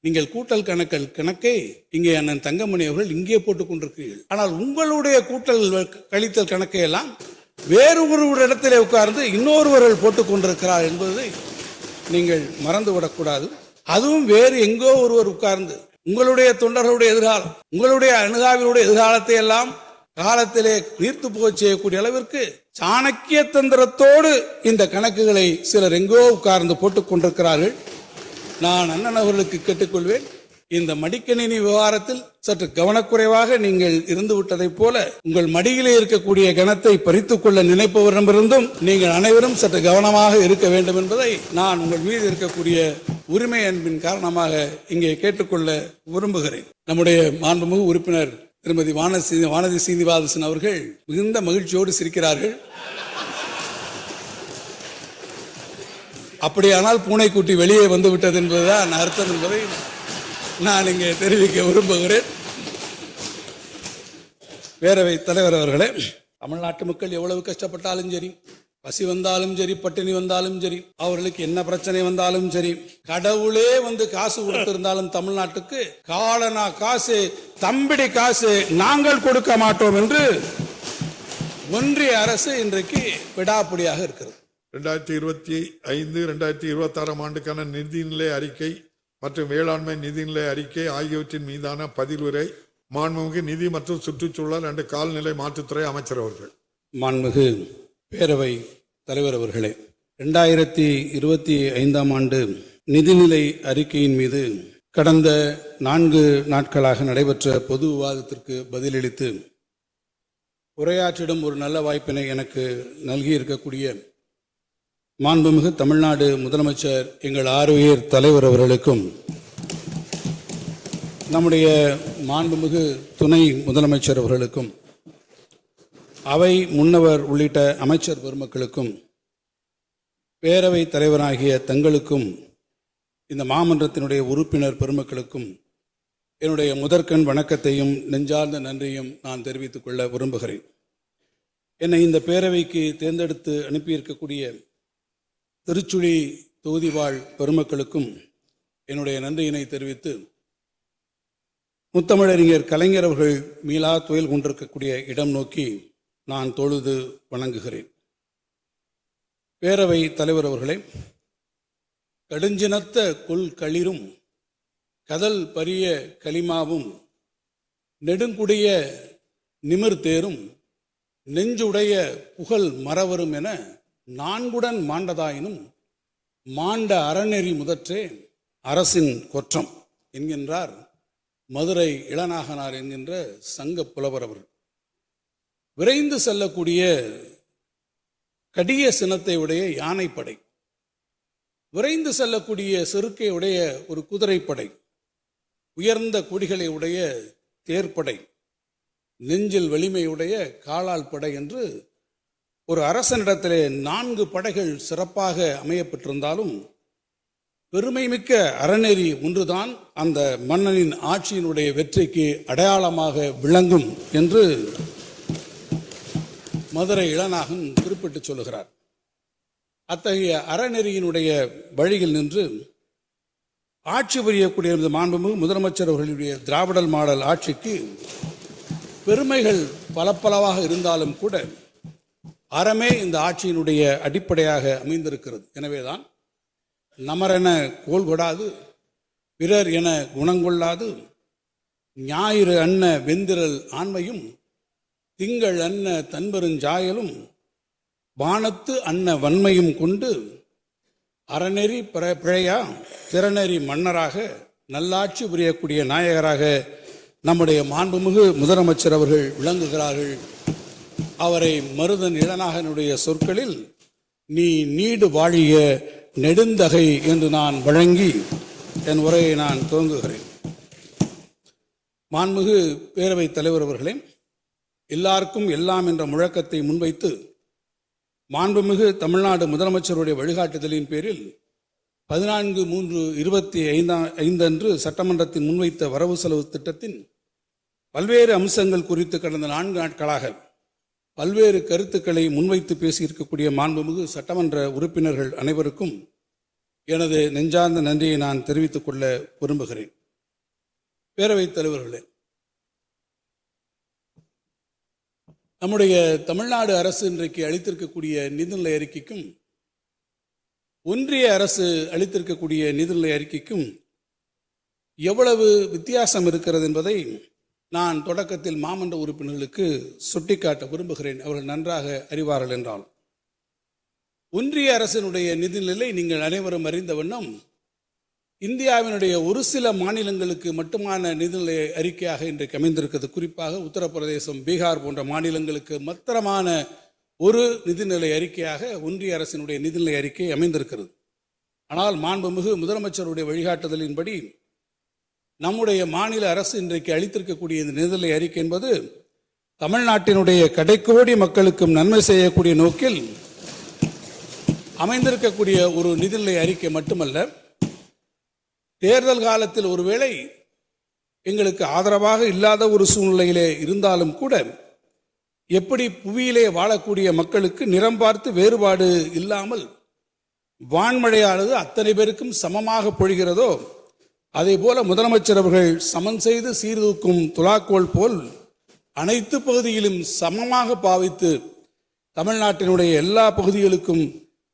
நீங்கள் கூட்டல் கணக்கை இங்கே அண்ணன் தங்கமணி அவர்கள் இங்கே போட்டுக் கொண்டிருக்கிறீர்கள். ஆனால் உங்களுடைய கூட்டல் கழித்தல் கணக்கை எல்லாம் வேறு ஒரு இடத்திலே உட்கார்ந்து இன்னொருவர்கள் போட்டுக் கொண்டிருக்கிறார் என்பதை நீங்கள் மறந்துவிடக்கூடாது. அதுவும் வேறு எங்கோ ஒருவர் உட்கார்ந்து உங்களுடைய தொண்டர்களுடைய எதிர்காலம், உங்களுடைய அணுகாவினுடைய எதிர்காலத்தை எல்லாம் காலத்திலே நீர்த்து போக செய்யக்கூடிய அளவிற்கு சாணக்கிய தந்திரத்தோடு இந்த கணக்குகளை சிலர் எங்கோ உட்கார்ந்து போட்டுக் கொண்டிருக்கிறார்கள். நான் அண்ணன் அவர்களுக்கு கேட்டுக்கொள்வேன், இந்த மடிக்கணினி விவகாரத்தில் சற்று கவனக்குறைவாக நீங்கள் இருந்து விட்டதைப் போல உங்கள் மடியிலே இருக்கக்கூடிய கணத்தை பறித்துக் கொள்ள நினைப்பவரிடமிருந்தும் நீங்கள் அனைவரும் சற்று கவனமாக இருக்க வேண்டும் என்பதை நான் உங்கள் மீது இருக்கக்கூடிய உரிமை அன்பின் காரணமாக இங்கே கேட்டுக்கொள்ள விரும்புகிறேன். நம்முடைய மாண்புமிகு உறுப்பினர் திருமதி வானதி சீனிவாசன் அவர்கள் மிகுந்த மகிழ்ச்சியோடு சிரிக்கிறார்கள். அப்படியானால் பூனைக்குட்டி வெளியே வந்து விட்டது என்பதுதான் அர்த்தம் என்பதை நான் இங்கே தெரிவிக்க விரும்புகிறேன். பேரவை தலைவர் அவர்களே, தமிழ்நாட்டு மக்கள் எவ்வளவு கஷ்டப்பட்டாலும் சரி, பசி வந்தாலும் சரி, பட்டினி வந்தாலும் சரி, அவர்களுக்கு என்ன பிரச்சனை வந்தாலும் சரி, கடவுளே வந்து காசு கொடுத்திருந்தாலும் தமிழ்நாட்டுக்கு காலனா காசு, தம்பிடி காசு நாங்கள் கொடுக்க மாட்டோம் என்று ஒன்றிய அரசு இன்றைக்கு விடாப்பிடியாக இருக்கிறது. 2025-2026 ஆண்டுக்கான நிதிநிலை அறிக்கை மற்றும் வேளாண்மை நிதிநிலை அறிக்கை ஆகியவற்றின் மீதான பதிலுரை மாண்புமிகு நிதி மற்றும் சுற்றுச்சூழல் அண்ட் கால்நிலை மாற்றுத்துறை அமைச்சர் அவர்கள். மாண்புமிகு பேரவை தலைவர் அவர்களே, 2025 ஆண்டு நிதிநிலை அறிக்கையின் மீது கடந்த 4 நாட்களாக நடைபெற்ற பொது விவாதத்திற்கு பதிலளித்து உரையாற்றிடும் ஒரு நல்ல வாய்ப்பினை எனக்கு நல்கி இருக்கக்கூடிய மாண்புமிகு தமிழ்நாடு முதலமைச்சர் எங்கள் ஆறுயிர் தலைவர் அவர்களுக்கும், நம்முடைய மாண்புமிகு துணை முதலமைச்சர் அவர்களுக்கும், அவை முன்னவர் உள்ளிட்ட அமைச்சர் பெருமக்களுக்கும், பேரவை தலைவராகிய தங்களுக்கும், இந்த மாமன்றத்தினுடைய உறுப்பினர் பெருமக்களுக்கும் என்னுடைய முதற்கண் வணக்கத்தையும் நெஞ்சார்ந்த நன்றியும் நான் தெரிவித்துக் கொள்ள விரும்புகிறேன். என்னை இந்த பேரவைக்கு தேர்ந்தெடுத்து அனுப்பியிருக்கக்கூடிய திருச்சுழி தொகுதி வாழ் பெருமக்களுக்கும் என்னுடைய நன்றியினை தெரிவித்து, முத்தமிழறிஞர் கலைஞர் அவர்கள் மீளா துயில் கொண்டிருக்கக்கூடிய இடம் நோக்கி நான் தொழுது வணங்குகிறேன். பேரவை தலைவர் அவர்களே, கடுஞ்சினத்த கொல் களிரும் கதல் பரிய களிமாவும் நெடுங்குடைய நிமிர்தேரும் நெஞ்சுடைய புகழ் மறவரும் என 4 மாண்டதாயினும் மாண்ட அறநெறி முதற்றே அரசின் கொற்றம் என்கின்றார் மதுரை இளநாகனார் என்கின்ற சங்க புலவர் அவர். விரைந்து செல்லக்கூடிய கடிய சினத்தை உடைய யானைப்படை, விரைந்து செல்லக்கூடிய செருக்கை உடைய ஒரு குதிரைப்படை, உயர்ந்த கொடிகளை உடைய தேர்ப்படை, நெஞ்சில் வலிமையுடைய காலால் படை என்று ஒரு அரசனிடத்திலே 4 படைகள் சிறப்பாக அமையப்பட்டிருந்தாலும் பெருமை மிக்க அறநெறி ஒன்றுதான் அந்த மன்னனின் ஆட்சியினுடைய வெற்றிக்கு அடையாளமாக விளங்கும் என்று மதுரை இளநாகன் குறிப்பிட்டு சொல்லுகிறார். அத்தகைய அறநெறியினுடைய வழியில் நின்று ஆட்சி புரியக்கூடிய மாண்புமிகு முதலமைச்சர் அவர்களுடைய திராவிடல் மாடல் ஆட்சிக்கு பெருமைகள் பலப்பலவாக இருந்தாலும் கூட அறமே இந்த ஆட்சியினுடைய அடிப்படையாக அமைந்திருக்கிறது. எனவேதான் நமரென கோல் கொடாது, பிறர் என குணங்கொள்ளாது, ஞாயிறு அன்ன வெந்திரல் ஆண்மையும், திங்கள் அன்ன தன்பெருஞ்சாயலும், வானத்து அன்ன வன்மையும் கொண்டு அறநெறி பிழையா திறநெறி மன்னராக நல்லாட்சி புரியக்கூடிய நாயகராக நம்முடைய மாண்புமிகு முதலமைச்சர் அவர்கள் விளங்குகிறார்கள். அவரை மருதன் இளநாகனுடைய சொற்களில் நீ நீடு வாழிய நெடுந்தகை என்று நான் வழங்கி என் உரையை நான் துவங்குகிறேன். மாண்புமிகு பேரவைத் தலைவர் அவர்களே, எல்லாருக்கும் எல்லாம் என்ற முழக்கத்தை முன்வைத்து மாண்புமிகு தமிழ்நாடு முதலமைச்சருடைய வழிகாட்டுதலின் பேரில் 14/3/25 அன்று சட்டமன்றத்தின் முன்வைத்த வரவு செலவு திட்டத்தின் பல்வேறு அம்சங்கள் குறித்து கடந்த 4 நாட்களாக பல்வேறு கருத்துக்களை முன்வைத்து பேசியிருக்கக்கூடிய மாண்புமிகு சட்டமன்ற உறுப்பினர்கள் அனைவருக்கும் எனது நெஞ்சார்ந்த நன்றியை நான் தெரிவித்துக் கொள்ள விரும்புகிறேன். பேரவைத் தலைவர்களே, நம்முடைய தமிழ்நாடு அரசு இன்றைக்கு அளித்திருக்கக்கூடிய நிதிநிலை அறிக்கைக்கும் ஒன்றிய அரசு அளித்திருக்கக்கூடிய நிதிநிலை அறிக்கைக்கும் எவ்வளவு வித்தியாசம் இருக்கிறது என்பதை நான் தொடக்கத்தில் மாமன்ற உறுப்பினர்களுக்கு சுட்டிக்காட்ட விரும்புகிறேன். அவர்கள் நன்றாக அறிவார்கள் என்றால், ஒன்றிய அரசினுடைய நிதிநிலை நீங்கள் அனைவரும் அறிந்த வண்ணம் இந்தியாவினுடைய ஒரு சில மாநிலங்களுக்கு மட்டுமான நிதிநிலை அறிக்கையாக இன்றைக்கு அமைந்திருக்கிறது. குறிப்பாக உத்தரப்பிரதேசம், பீகார் போன்ற மாநிலங்களுக்கு மாத்திரமான ஒரு நிதிநிலை அறிக்கையாக ஒன்றிய அரசினுடைய நிதிநிலை அறிக்கை அமைந்திருக்கிறது. ஆனால் மாண்புமிகு முதலமைச்சருடைய வழிகாட்டுதலின்படி நம்முடைய மாநில அரசு இன்றைக்கு அளித்திருக்கக்கூடிய இந்த நிதிநிலை அறிக்கை என்பது தமிழ்நாட்டினுடைய கடைக்கோடி மக்களுக்கும் நன்மை செய்யக்கூடிய நோக்கில் அமைந்திருக்கக்கூடிய ஒரு நிதிநிலை அறிக்கை மட்டுமல்ல, தேர்தல் காலத்தில் ஒருவேளை எங்களுக்கு ஆதரவாக இல்லாத ஒரு சூழ்நிலையிலே இருந்தாலும் கூட எப்படி புவியிலே வாழக்கூடிய மக்களுக்கு நிறம் பார்த்து வேறுபாடு இல்லாமல் வான்மழையானது அத்தனை பேருக்கும் சமமாக பொழிகிறதோ, அதே போல முதலமைச்சர் அவர்கள் சமன் செய்து சீர்தூக்கும் துலாக்கோல் போல் அனைத்து பகுதியிலும் சமமாக பாவித்து தமிழ்நாட்டினுடைய எல்லா பகுதிகளுக்கும்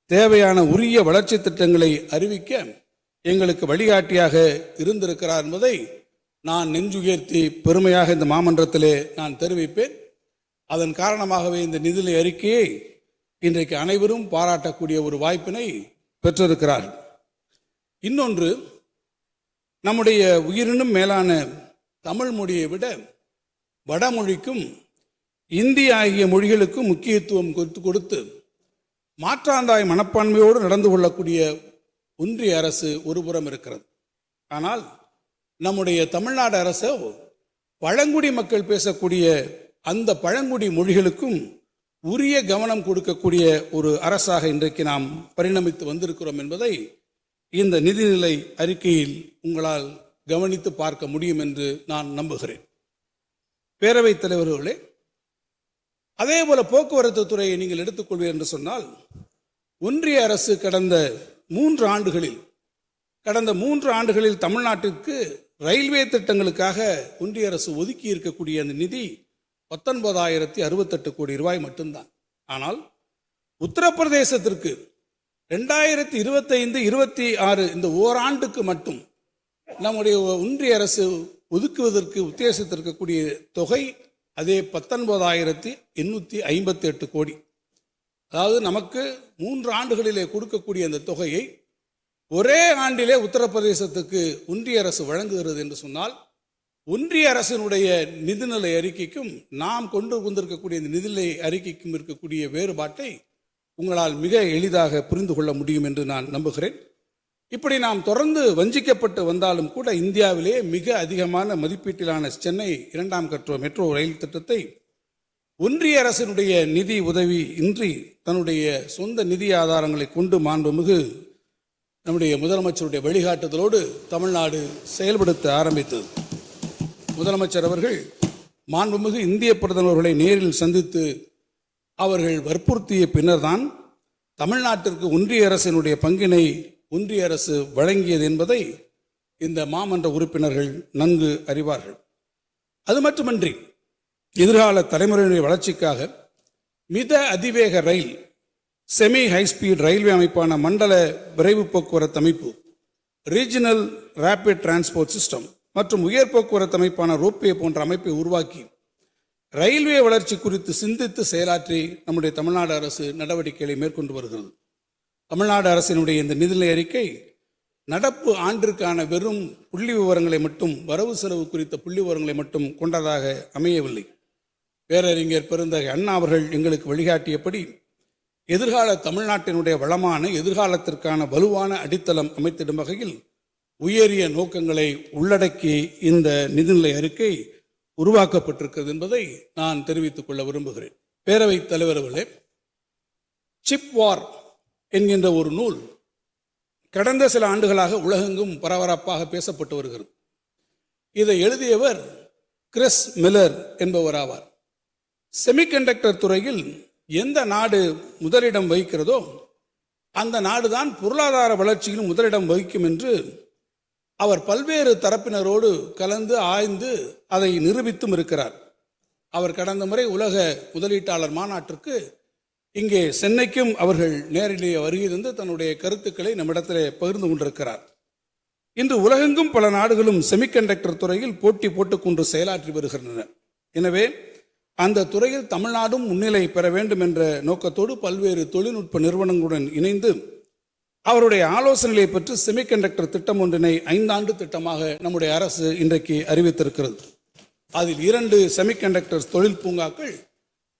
தேவையான உரிய வளர்ச்சி திட்டங்களை அறிவிக்க எங்களுக்கு வழிகாட்டியாக இருந்திருக்கிறார் என்பதை நான் நெஞ்சுயர்த்தி பெருமையாக இந்த மாமன்றத்திலே நான் தெரிவிப்பேன். அதன் காரணமாகவே இந்த நிதிநிலை அறிக்கையை இன்றைக்கு அனைவரும் பாராட்டக்கூடிய ஒரு வாய்ப்பினை பெற்றிருக்கிறார்கள். இன்னொன்று, நம்முடைய உயிரினும் மேலான தமிழ் மொழியை விட வடமொழிக்கும் இந்தி ஆகிய மொழிகளுக்கும் முக்கியத்துவம் கொடுத்து மாற்றாந்தாய் மனப்பான்மையோடு நடந்து கொள்ளக்கூடிய ஒன்றிய அரசு ஒருபுறம் இருக்கிறது. ஆனால் நம்முடைய தமிழ்நாடு அரசு பழங்குடி மக்கள் பேசக்கூடிய அந்த பழங்குடி மொழிகளுக்கும் உரிய கவனம் கொடுக்கக்கூடிய ஒரு அரசாக இன்றைக்கு நாம் பரிணமித்து வந்திருக்கிறோம் என்பதை இந்த நிதிநிலை அறிக்கையில் உங்களால் கவனித்து பார்க்க முடியும் என்று நான் நம்புகிறேன். பேரவைத் தலைவர்களே, அதே போல போக்குவரத்து துறையை நீங்கள் எடுத்துக்கொள்வீர்கள் என்று சொன்னால், ஒன்றிய அரசு கடந்த 3 ஆண்டுகளில் தமிழ்நாட்டிற்கு ரயில்வே திட்டங்களுக்காக ஒன்றிய அரசு ஒதுக்கி இருக்கக்கூடிய அந்த நிதி 19,068 கோடி ரூபாய் மட்டும்தான். ஆனால் உத்தரப்பிரதேசத்திற்கு 2025-26 இந்த ஓராண்டுக்கு மட்டும் நம்முடைய ஒன்றிய அரசு ஒதுக்குவதற்கு உத்தேசித்திருக்கக்கூடிய தொகை அதே 19,858 கோடி. அதாவது நமக்கு 3 ஆண்டுகளிலே கொடுக்கக்கூடிய அந்த தொகையை ஒரே ஆண்டிலே உத்தரப்பிரதேசத்துக்கு ஒன்றிய அரசு வழங்குகிறது என்று சொன்னால், ஒன்றிய அரசினுடைய நிதிநிலை அறிக்கைக்கும் நாம் கொண்டு வந்திருக்கக்கூடிய இந்த நிதிநிலை அறிக்கைக்கும் இருக்கக்கூடிய வேறுபாட்டை உங்களால் மிக எளிதாக புரிந்து கொள்ள முடியும் என்று நான் நம்புகிறேன். இப்படி நாம் தொடர்ந்து வஞ்சிக்கப்பட்டு வந்தாலும் கூட இந்தியாவிலே மிக அதிகமான மதிப்பீட்டிலான சென்னை 2ஆம் கட்ட மெட்ரோ ரயில் திட்டத்தை ஒன்றிய அரசினுடைய நிதி உதவி இன்றி தன்னுடைய சொந்த நிதி ஆதாரங்களை கொண்டு மாண்புமிகு நம்முடைய முதலமைச்சருடைய வழிகாட்டுதலோடு தமிழ்நாடு செயல்படுத்த ஆரம்பித்தது. முதலமைச்சர் அவர்கள் மாண்புமிகு இந்திய பிரதமர்களை நேரில் சந்தித்து அவர்கள் வற்புறுத்திய பின்னர்தான் தமிழ்நாட்டிற்கு ஒன்றிய அரசினுடைய பங்கினை ஒன்றிய அரசு வழங்கியது என்பதை இந்த மாமன்ற உறுப்பினர்கள் நன்கு அறிவார்கள். அது மட்டுமன்றி எதிர்கால தலைமுறையினுடைய வளர்ச்சிக்காக மித அதிவேக ரயில், செமி ஹைஸ்பீட் ரயில்வே அமைப்பான மண்டல விரைவு போக்குவரத்து அமைப்பு, ரீஜனல் ரேபிட் டிரான்ஸ்போர்ட் சிஸ்டம் மற்றும் உயர் போக்குவரத்து அமைப்பான ரோப்வே போன்ற அமைப்பை உருவாக்கி ரயில்வே வளர்ச்சி குறித்து சிந்தித்து செயலாற்றி நம்முடைய தமிழ்நாடு அரசு நடவடிக்கைகளை மேற்கொண்டு வருகிறது. தமிழ்நாடு அரசினுடைய இந்த நிதிநிலை அறிக்கை நடப்பு ஆண்டிற்கான வெறும் புள்ளி விவரங்களை மட்டும், வரவு செலவு குறித்த புள்ளி விவரங்களை மட்டும் கொண்டதாக அமையவில்லை. பேரறிஞர் பெருந்தகை அண்ணா அவர்கள் எங்களுக்கு வழிகாட்டியபடி எதிர்கால தமிழ்நாட்டினுடைய வளமான எதிர்காலத்திற்கான வலுவான அடித்தளம் அமைத்திடும் வகையில் உயரிய நோக்கங்களை உள்ளடக்கி இந்த நிதிநிலை அறிக்கை உருவாக்கப்பட்டிருக்கிறது என்பதை நான் தெரிவித்துக் கொள்ள விரும்புகிறேன். பேரவைத் தலைவர் அவர்களே, சிப் வார் என்கின்ற ஒரு நூல் கடந்த சில ஆண்டுகளாக உலகெங்கும் பரபரப்பாக பேசப்பட்டு வருகிறது. இதை எழுதியவர் கிறிஸ் மில்லர் என்பவர் ஆவார். செமிகண்டக்டர் துறையில் எந்த நாடு முதலிடம் வகிக்கிறதோ அந்த நாடுதான் பொருளாதார வளர்ச்சியில் முதலிடம் வகிக்கும் என்று அவர் பல்வேறு தரப்பினரோடு கலந்து ஆய்ந்து அதை நிரூபித்தும் இருக்கிறார். அவர் கடந்த முறை உலக முதலீட்டாளர் மாநாட்டிற்கு இங்கே சென்னைக்கும் அவர்கள் நேரிலேயே வருகை தந்து தன்னுடைய கருத்துக்களை நம்மிடத்திலே பகிர்ந்து கொண்டிருக்கிறார். இன்று உலகெங்கும் பல நாடுகளும் செமிகண்டக்டர் துறையில் போட்டி போட்டுக்கொண்டு செயலாற்றி வருகின்றன. எனவே அந்த துறையில் தமிழ்நாடும் முன்னிலை பெற வேண்டும் என்ற நோக்கத்தோடு பல்வேறு தொழில்நுட்ப நிறுவனங்களுடன் இணைந்து அவருடைய ஆலோசனைகளை பெற்று செமிகண்டக்டர் திட்டம் ஒன்றினை 5 ஆண்டு திட்டமாக நம்முடைய அரசு இன்றைக்கு அறிவித்திருக்கிறது. அதில் 2 செமிகண்டக்டர் தொழில் பூங்காக்கள்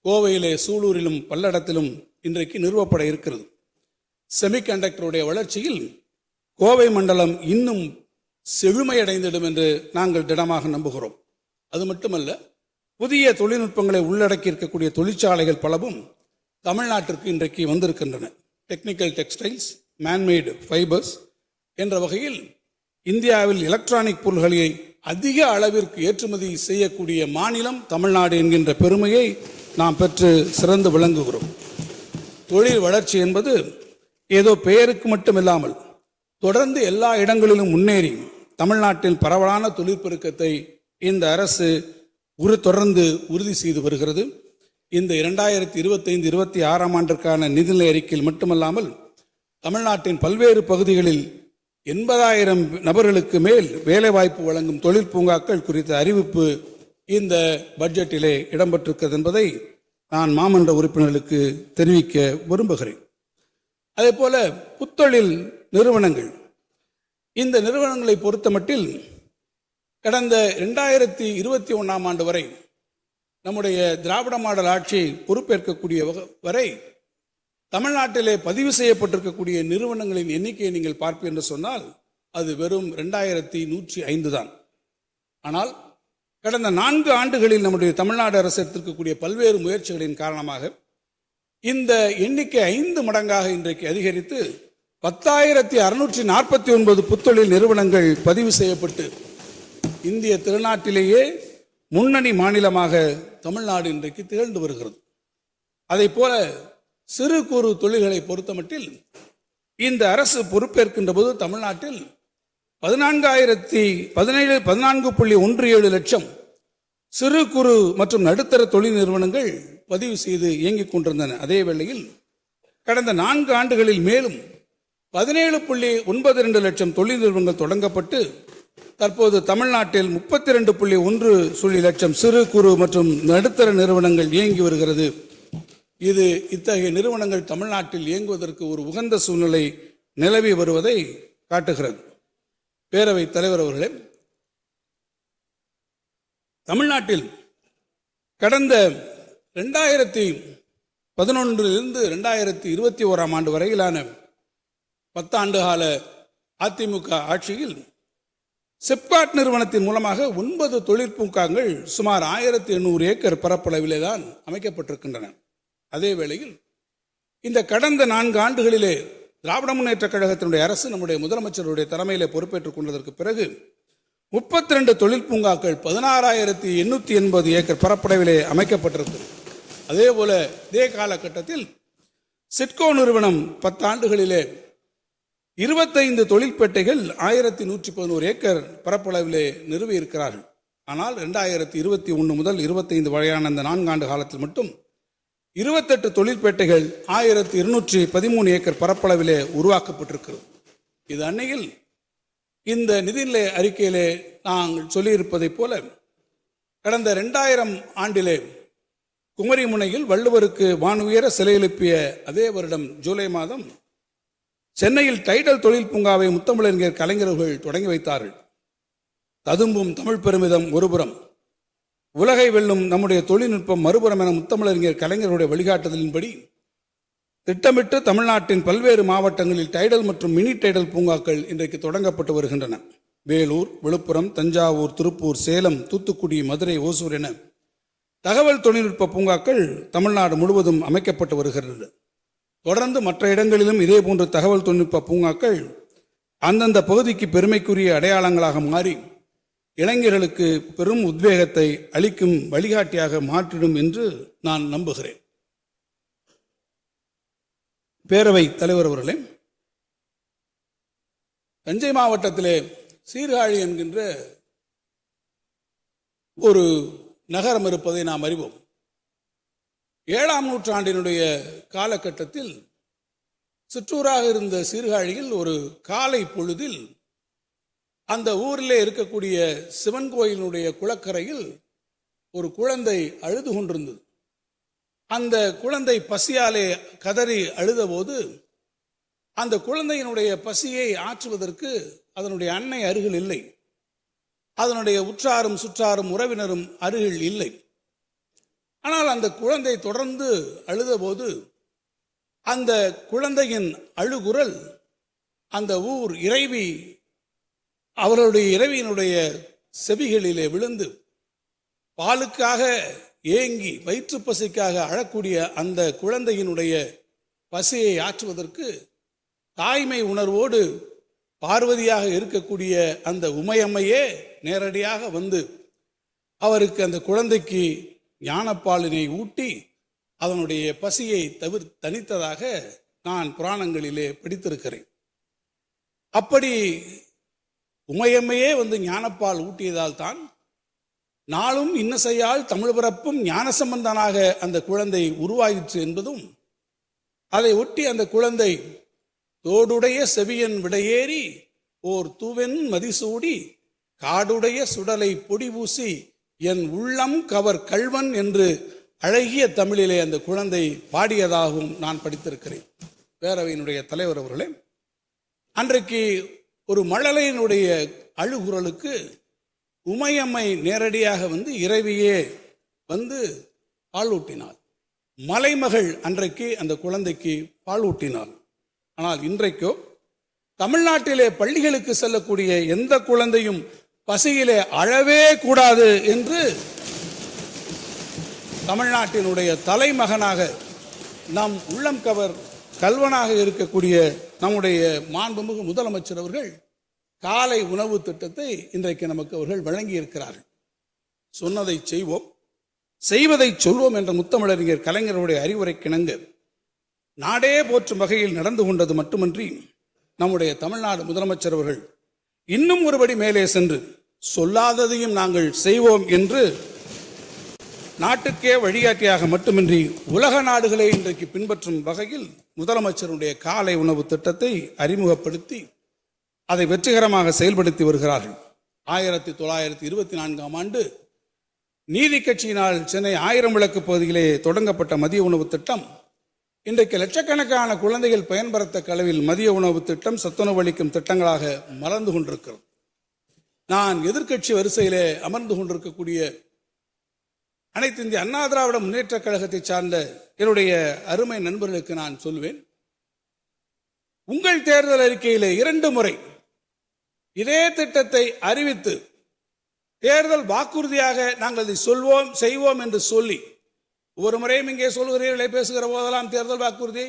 கோவையிலே, சூலூரிலும், பல்லடத்திலும் இன்றைக்கு நிறுவப்பட இருக்கிறது. செமிகண்டக்டருடைய வளர்ச்சியில் கோவை மண்டலம் இன்னும் செழுமையடைந்திடும் என்று நாங்கள் திடமாக நம்புகிறோம். அது மட்டுமல்ல, புதிய தொழில்நுட்பங்களை உள்ளடக்கி இருக்கக்கூடிய தொழிற்சாலைகள் பலவும் தமிழ்நாட்டிற்கு இன்றைக்கு வந்திருக்கின்றன. டெக்னிக்கல் டெக்ஸ்டைல்ஸ், மேன்மேடு ஃபைபர்ஸ் என்ற வகையில் இந்தியாவில் எலக்ட்ரானிக் பொருள்களை அதிக அளவிற்கு ஏற்றுமதி செய்யக்கூடிய மாநிலம் தமிழ்நாடு என்கின்ற பெருமையை நாம் பெற்று சிறந்து விளங்குகிறோம். தொழில் வளர்ச்சி என்பது ஏதோ பெயருக்கு மட்டுமில்லாமல் தொடர்ந்து எல்லா இடங்களிலும் முன்னேறி தமிழ்நாட்டில் பரவலான தொழிற்பெருக்கத்தை இந்த அரசு தொடர்ந்து உறுதி செய்து வருகிறது. இந்த 2025-26 ஆண்டிற்கான நிதிநிலை அறிக்கையில் மட்டுமல்லாமல் தமிழ்நாட்டின் பல்வேறு பகுதிகளில் 80,000 நபர்களுக்கு மேல் வேலைவாய்ப்பு வழங்கும் தொழில் பூங்காக்கள் குறித்த அறிவிப்பு இந்த பட்ஜெட்டிலே இடம்பெற்றிருக்கிறது என்பதை நான் மாமன்ற உறுப்பினர்களுக்கு தெரிவிக்க விரும்புகிறேன். அதே போல புத்தொழில் நிறுவனங்கள், இந்த நிறுவனங்களை பொறுத்தமட்டில் கடந்த 2021 ஆண்டு வரை நம்முடைய திராவிட மாடல் ஆட்சி பொறுப்பேற்கக்கூடிய வரை தமிழ்நாட்டிலே பதிவு செய்யப்பட்டிருக்கக்கூடிய நிறுவனங்களின் எண்ணிக்கையை நீங்கள் பார்ப்பீர்கள் என்று சொன்னால் அது வெறும் 2105 தான். ஆனால் கடந்த 4 ஆண்டுகளில் நம்முடைய தமிழ்நாடு அரசு எடுத்திருக்கக்கூடிய பல்வேறு முயற்சிகளின் காரணமாக இந்த எண்ணிக்கை 5 மடங்காக இன்றைக்கு அதிகரித்து 10,649 புத்தொழில் நிறுவனங்கள் பதிவு செய்யப்பட்டு இந்திய திருநாட்டிலேயே முன்னணி மாநிலமாக தமிழ்நாடு இன்றைக்கு திகழ்ந்து வருகிறது. அதை போல சிறு குறு தொழில்களை பொறுத்தமட்டில் இந்த அரசு பொறுப்பேற்கின்ற போது தமிழ்நாட்டில் 14.17 லட்சம் சிறு குறு மற்றும் நடுத்தர தொழில் நிறுவனங்கள் பதிவு செய்து இயங்கிக் கொண்டிருந்தன. அதே வேளையில் கடந்த 4 ஆண்டுகளில் மேலும் 17.92 லட்சம் தொழில் நிறுவனங்கள் தொடங்கப்பட்டு தற்போது தமிழ்நாட்டில் 32.1 லட்சம் சிறு குறு மற்றும் நடுத்தர நிறுவனங்கள் இயங்கி வருகிறது. இது இத்தகைய நிறுவனங்கள் தமிழ்நாட்டில் இயங்குவதற்கு ஒரு உகந்த சூழ்நிலை நிலவி வருவதை காட்டுகிறது. பேரவைத் தலைவர் அவர்களே, தமிழ்நாட்டில் கடந்த 2011 2021 ஆண்டு வரையிலான 10 ஆண்டு கால அதிமுக ஆட்சியில் சிப்காட் நிறுவனத்தின் மூலமாக 9 தொழிற்பூங்காக்கள் சுமார் 1800 ஏக்கர் பரப்பளவிலே தான் அமைக்கப்பட்டிருக்கின்றன. அதே வேளையில் இந்த கடந்த 4 ஆண்டுகளிலே திராவிட முன்னேற்ற கழகத்தினுடைய அரசு நம்முடைய முதலமைச்சருடைய தலைமையிலே பொறுப்பேற்றுக் கொண்டதற்கு பிறகு 32 தொழில் பூங்காக்கள் 16,880 ஏக்கர் பரப்பளவிலே அமைக்கப்பட்டிருக்கு. அதே போல இதே காலகட்டத்தில் சிட்கோ நிறுவனம் 10 ஆண்டுகளிலே 25 தொழிற்பேட்டைகள் 1111 ஏக்கர் பரப்பளவிலே நிறுவி இருக்கிறார்கள். ஆனால் 2021 முதல் 25 வரையான இந்த 4 ஆண்டு காலத்தில் மட்டும் 28 தொழிற்பேட்டைகள் 1213 ஏக்கர் பரப்பளவிலே உருவாக்கப்பட்டிருக்கிறது. இது அன்னையில் இந்த நிதிநிலை அறிக்கையிலே நாங்கள் சொல்லியிருப்பதைப் போல கடந்த 2000 ஆண்டிலே குமரி முனையில் வள்ளுவருக்கு வானுயர சிலை எழுப்பிய அதே வருடம் ஜூலை மாதம் சென்னையில் டைடல் தொழில் பூங்காவை முத்தமிழறிஞர் கலைஞர்கள் தொடங்கி வைத்தார்கள். ததும்பும் தமிழ் பெருமிதம் ஒருபுறம், உலகை வெல்லும் நம்முடைய தொழில்நுட்பம் மறுபுறம் என முத்தமிழறிஞர் கலைஞருடைய வழிகாட்டுதலின்படி திட்டமிட்டு தமிழ்நாட்டின் பல்வேறு மாவட்டங்களில் டைடல் மற்றும் மினி டைடல் பூங்காக்கள் இன்றைக்கு தொடங்கப்பட்டு வருகின்றன. வேலூர், விழுப்புரம், தஞ்சாவூர், திருப்பூர், சேலம், தூத்துக்குடி, மதுரை, ஓசூர் என தகவல் தொழில்நுட்ப பூங்காக்கள் தமிழ்நாடு முழுவதும் அமைக்கப்பட்டு வருகிறது. தொடர்ந்து மற்ற இடங்களிலும் இதே போன்ற தகவல் தொழில்நுட்ப பூங்காக்கள் அந்தந்த பகுதிக்கு பெருமைக்குரிய அடையாளங்களாக மாறி இளைஞர்களுக்கு பெரும் உத்வேகத்தை அளிக்கும் வழிகாட்டியாக மாற்றிடும் என்று நான் நம்புகிறேன். பேரவை தலைவர் அவர்களே, தஞ்சை மாவட்டத்திலே சீர்காழி என்கின்ற ஒரு நகரம் இருப்பதை நாம் அறிவோம். 7ஆம் நூற்றாண்டினுடைய காலகட்டத்தில் சிற்றூராக இருந்த சீர்காழியில் ஒரு காலை பொழுதில் அந்த ஊரிலே இருக்கக்கூடிய சிவன் கோயிலினுடைய குளக்கரையில் ஒரு குழந்தை அழுது கொண்டிருந்தது. அந்த குழந்தை பசியாலே கதறி அழுதபோது அந்த குழந்தையினுடைய பசியை ஆற்றுவதற்கு அதனுடைய அன்னை அருகில் இல்லை, அதனுடைய உற்றாரும் சுற்றாரும் உறவினரும் அருகில் இல்லை. ஆனால் அந்த குழந்தை தொடர்ந்து அழுதபோது அந்த குழந்தையின் அழுகுரல் அந்த ஊர் இறைவி அவர்களுடைய இறைவியினுடைய செவிகளிலே விழுந்து பாலுக்காக ஏங்கி வயிற்று பசிக்காக அழக்கூடிய அந்த குழந்தையினுடைய பசியை ஆற்றுவதற்கு தாய்மை உணர்வோடு பார்வதியாக இருக்கக்கூடிய அந்த உமையம்மையே நேரடியாக வந்து அவருக்கு அந்த குழந்தைக்கு ஞானப்பாலினை ஊட்டி அதனுடைய பசியை தணித்ததாக நான் புராணங்களிலே படித்திருக்கிறேன். அப்படி உமையம்மையே வந்து ஞானப்பால் ஊட்டியதால் தான் நாளும் இன்னசையால் தமிழ் பிறப்பும் ஞான சம்பந்தனாக அந்த குழந்தை உருவாயிற்று என்பதும், அதை ஒட்டி அந்த குழந்தை தோடுடைய செவியன் விடையேறி ஓர் தூவென் மதிசூடி காடுடைய சுடலை பொடி பூசி என் உள்ளம் கவர் கள்வன் என்று அழகிய தமிழிலே அந்த குழந்தை பாடியதாகவும் நான் படித்திருக்கிறேன். பேரவையினுடைய தலைவர் அவர்களே, அன்றைக்கு ஒரு மழலையினுடைய அழுகுரலுக்கு உமையம்மை நேரடியாக வந்து இறைவியே வந்து பால் ஊட்டினாள். மலைமகள் அன்றைக்கு அந்த குழந்தைக்கு பால் ஊட்டினாள். ஆனால் இன்றைக்கோ தமிழ்நாட்டிலே பள்ளிகளுக்கு செல்லக்கூடிய எந்த குழந்தையும் பசியிலே அழவே கூடாது என்று தமிழ்நாட்டினுடைய தலைமகனாக நம் உள்ளம் கவர் கல்வனாக இருக்கக்கூடிய நம்முடைய மாண்புமிகு முதலமைச்சர் அவர்கள் காலை உணவு திட்டத்தை இன்றைக்கு நமக்கு அவர்கள் வழங்கி இருக்கிறார்கள். சொன்னதை செய்வோம், செய்வதை சொல்வோம் என்ற முத்தமிழறிஞர் கலைஞருடைய அறிவுரைக்கிணங்க நாடே போற்றும் வகையில் நடந்து கொண்டது மட்டுமன்றி நம்முடைய தமிழ்நாடு முதலமைச்சர் அவர்கள் இன்னும் ஒருபடி மேலே சென்று சொல்லாததையும் நாங்கள் செய்வோம் என்று நாட்டுக்கே வழிகாட்டியாக மட்டுமின்றி உலக நாடுகளை இன்றைக்கு பின்பற்றும் வகையில் முதலமைச்சருடைய காலை உணவு திட்டத்தை அறிமுகப்படுத்தி அதை வெற்றிகரமாக செயல்படுத்தி வருகிறார்கள். 1924ஆம் ஆண்டு நீதி கட்சியினால் சென்னை 1000 விளக்கு பகுதியிலே தொடங்கப்பட்ட மதிய உணவு திட்டம் இன்றைக்கு லட்சக்கணக்கான குழந்தைகள் பயன்பெறத்தக்க அளவில் மதிய உணவு திட்டம் சத்துணவு அளிக்கும் திட்டங்களாக மலர்ந்து கொண்டிருக்கிறது. நான் எதிர்க்கட்சி வரிசையிலே அமர்ந்து கொண்டிருக்கக்கூடிய அனைத்து இந்திய அண்ணா திராவிட முன்னேற்ற கழகத்தை சார்ந்த என்னுடைய அருமை நண்பர்களுக்கு நான் சொல்வேன், உங்கள் தேர்தல் அறிக்கையிலே 2 முறை இதே திட்டத்தை அறிவித்து தேர்தல் வாக்குறுதியாக நாங்கள் இதை சொல்வோம் செய்வோம் என்று சொல்லி ஒரு முறையும் இங்கே சொல்கிறீர்களே, பேசுகிற போதெல்லாம் தேர்தல் வாக்குறுதி,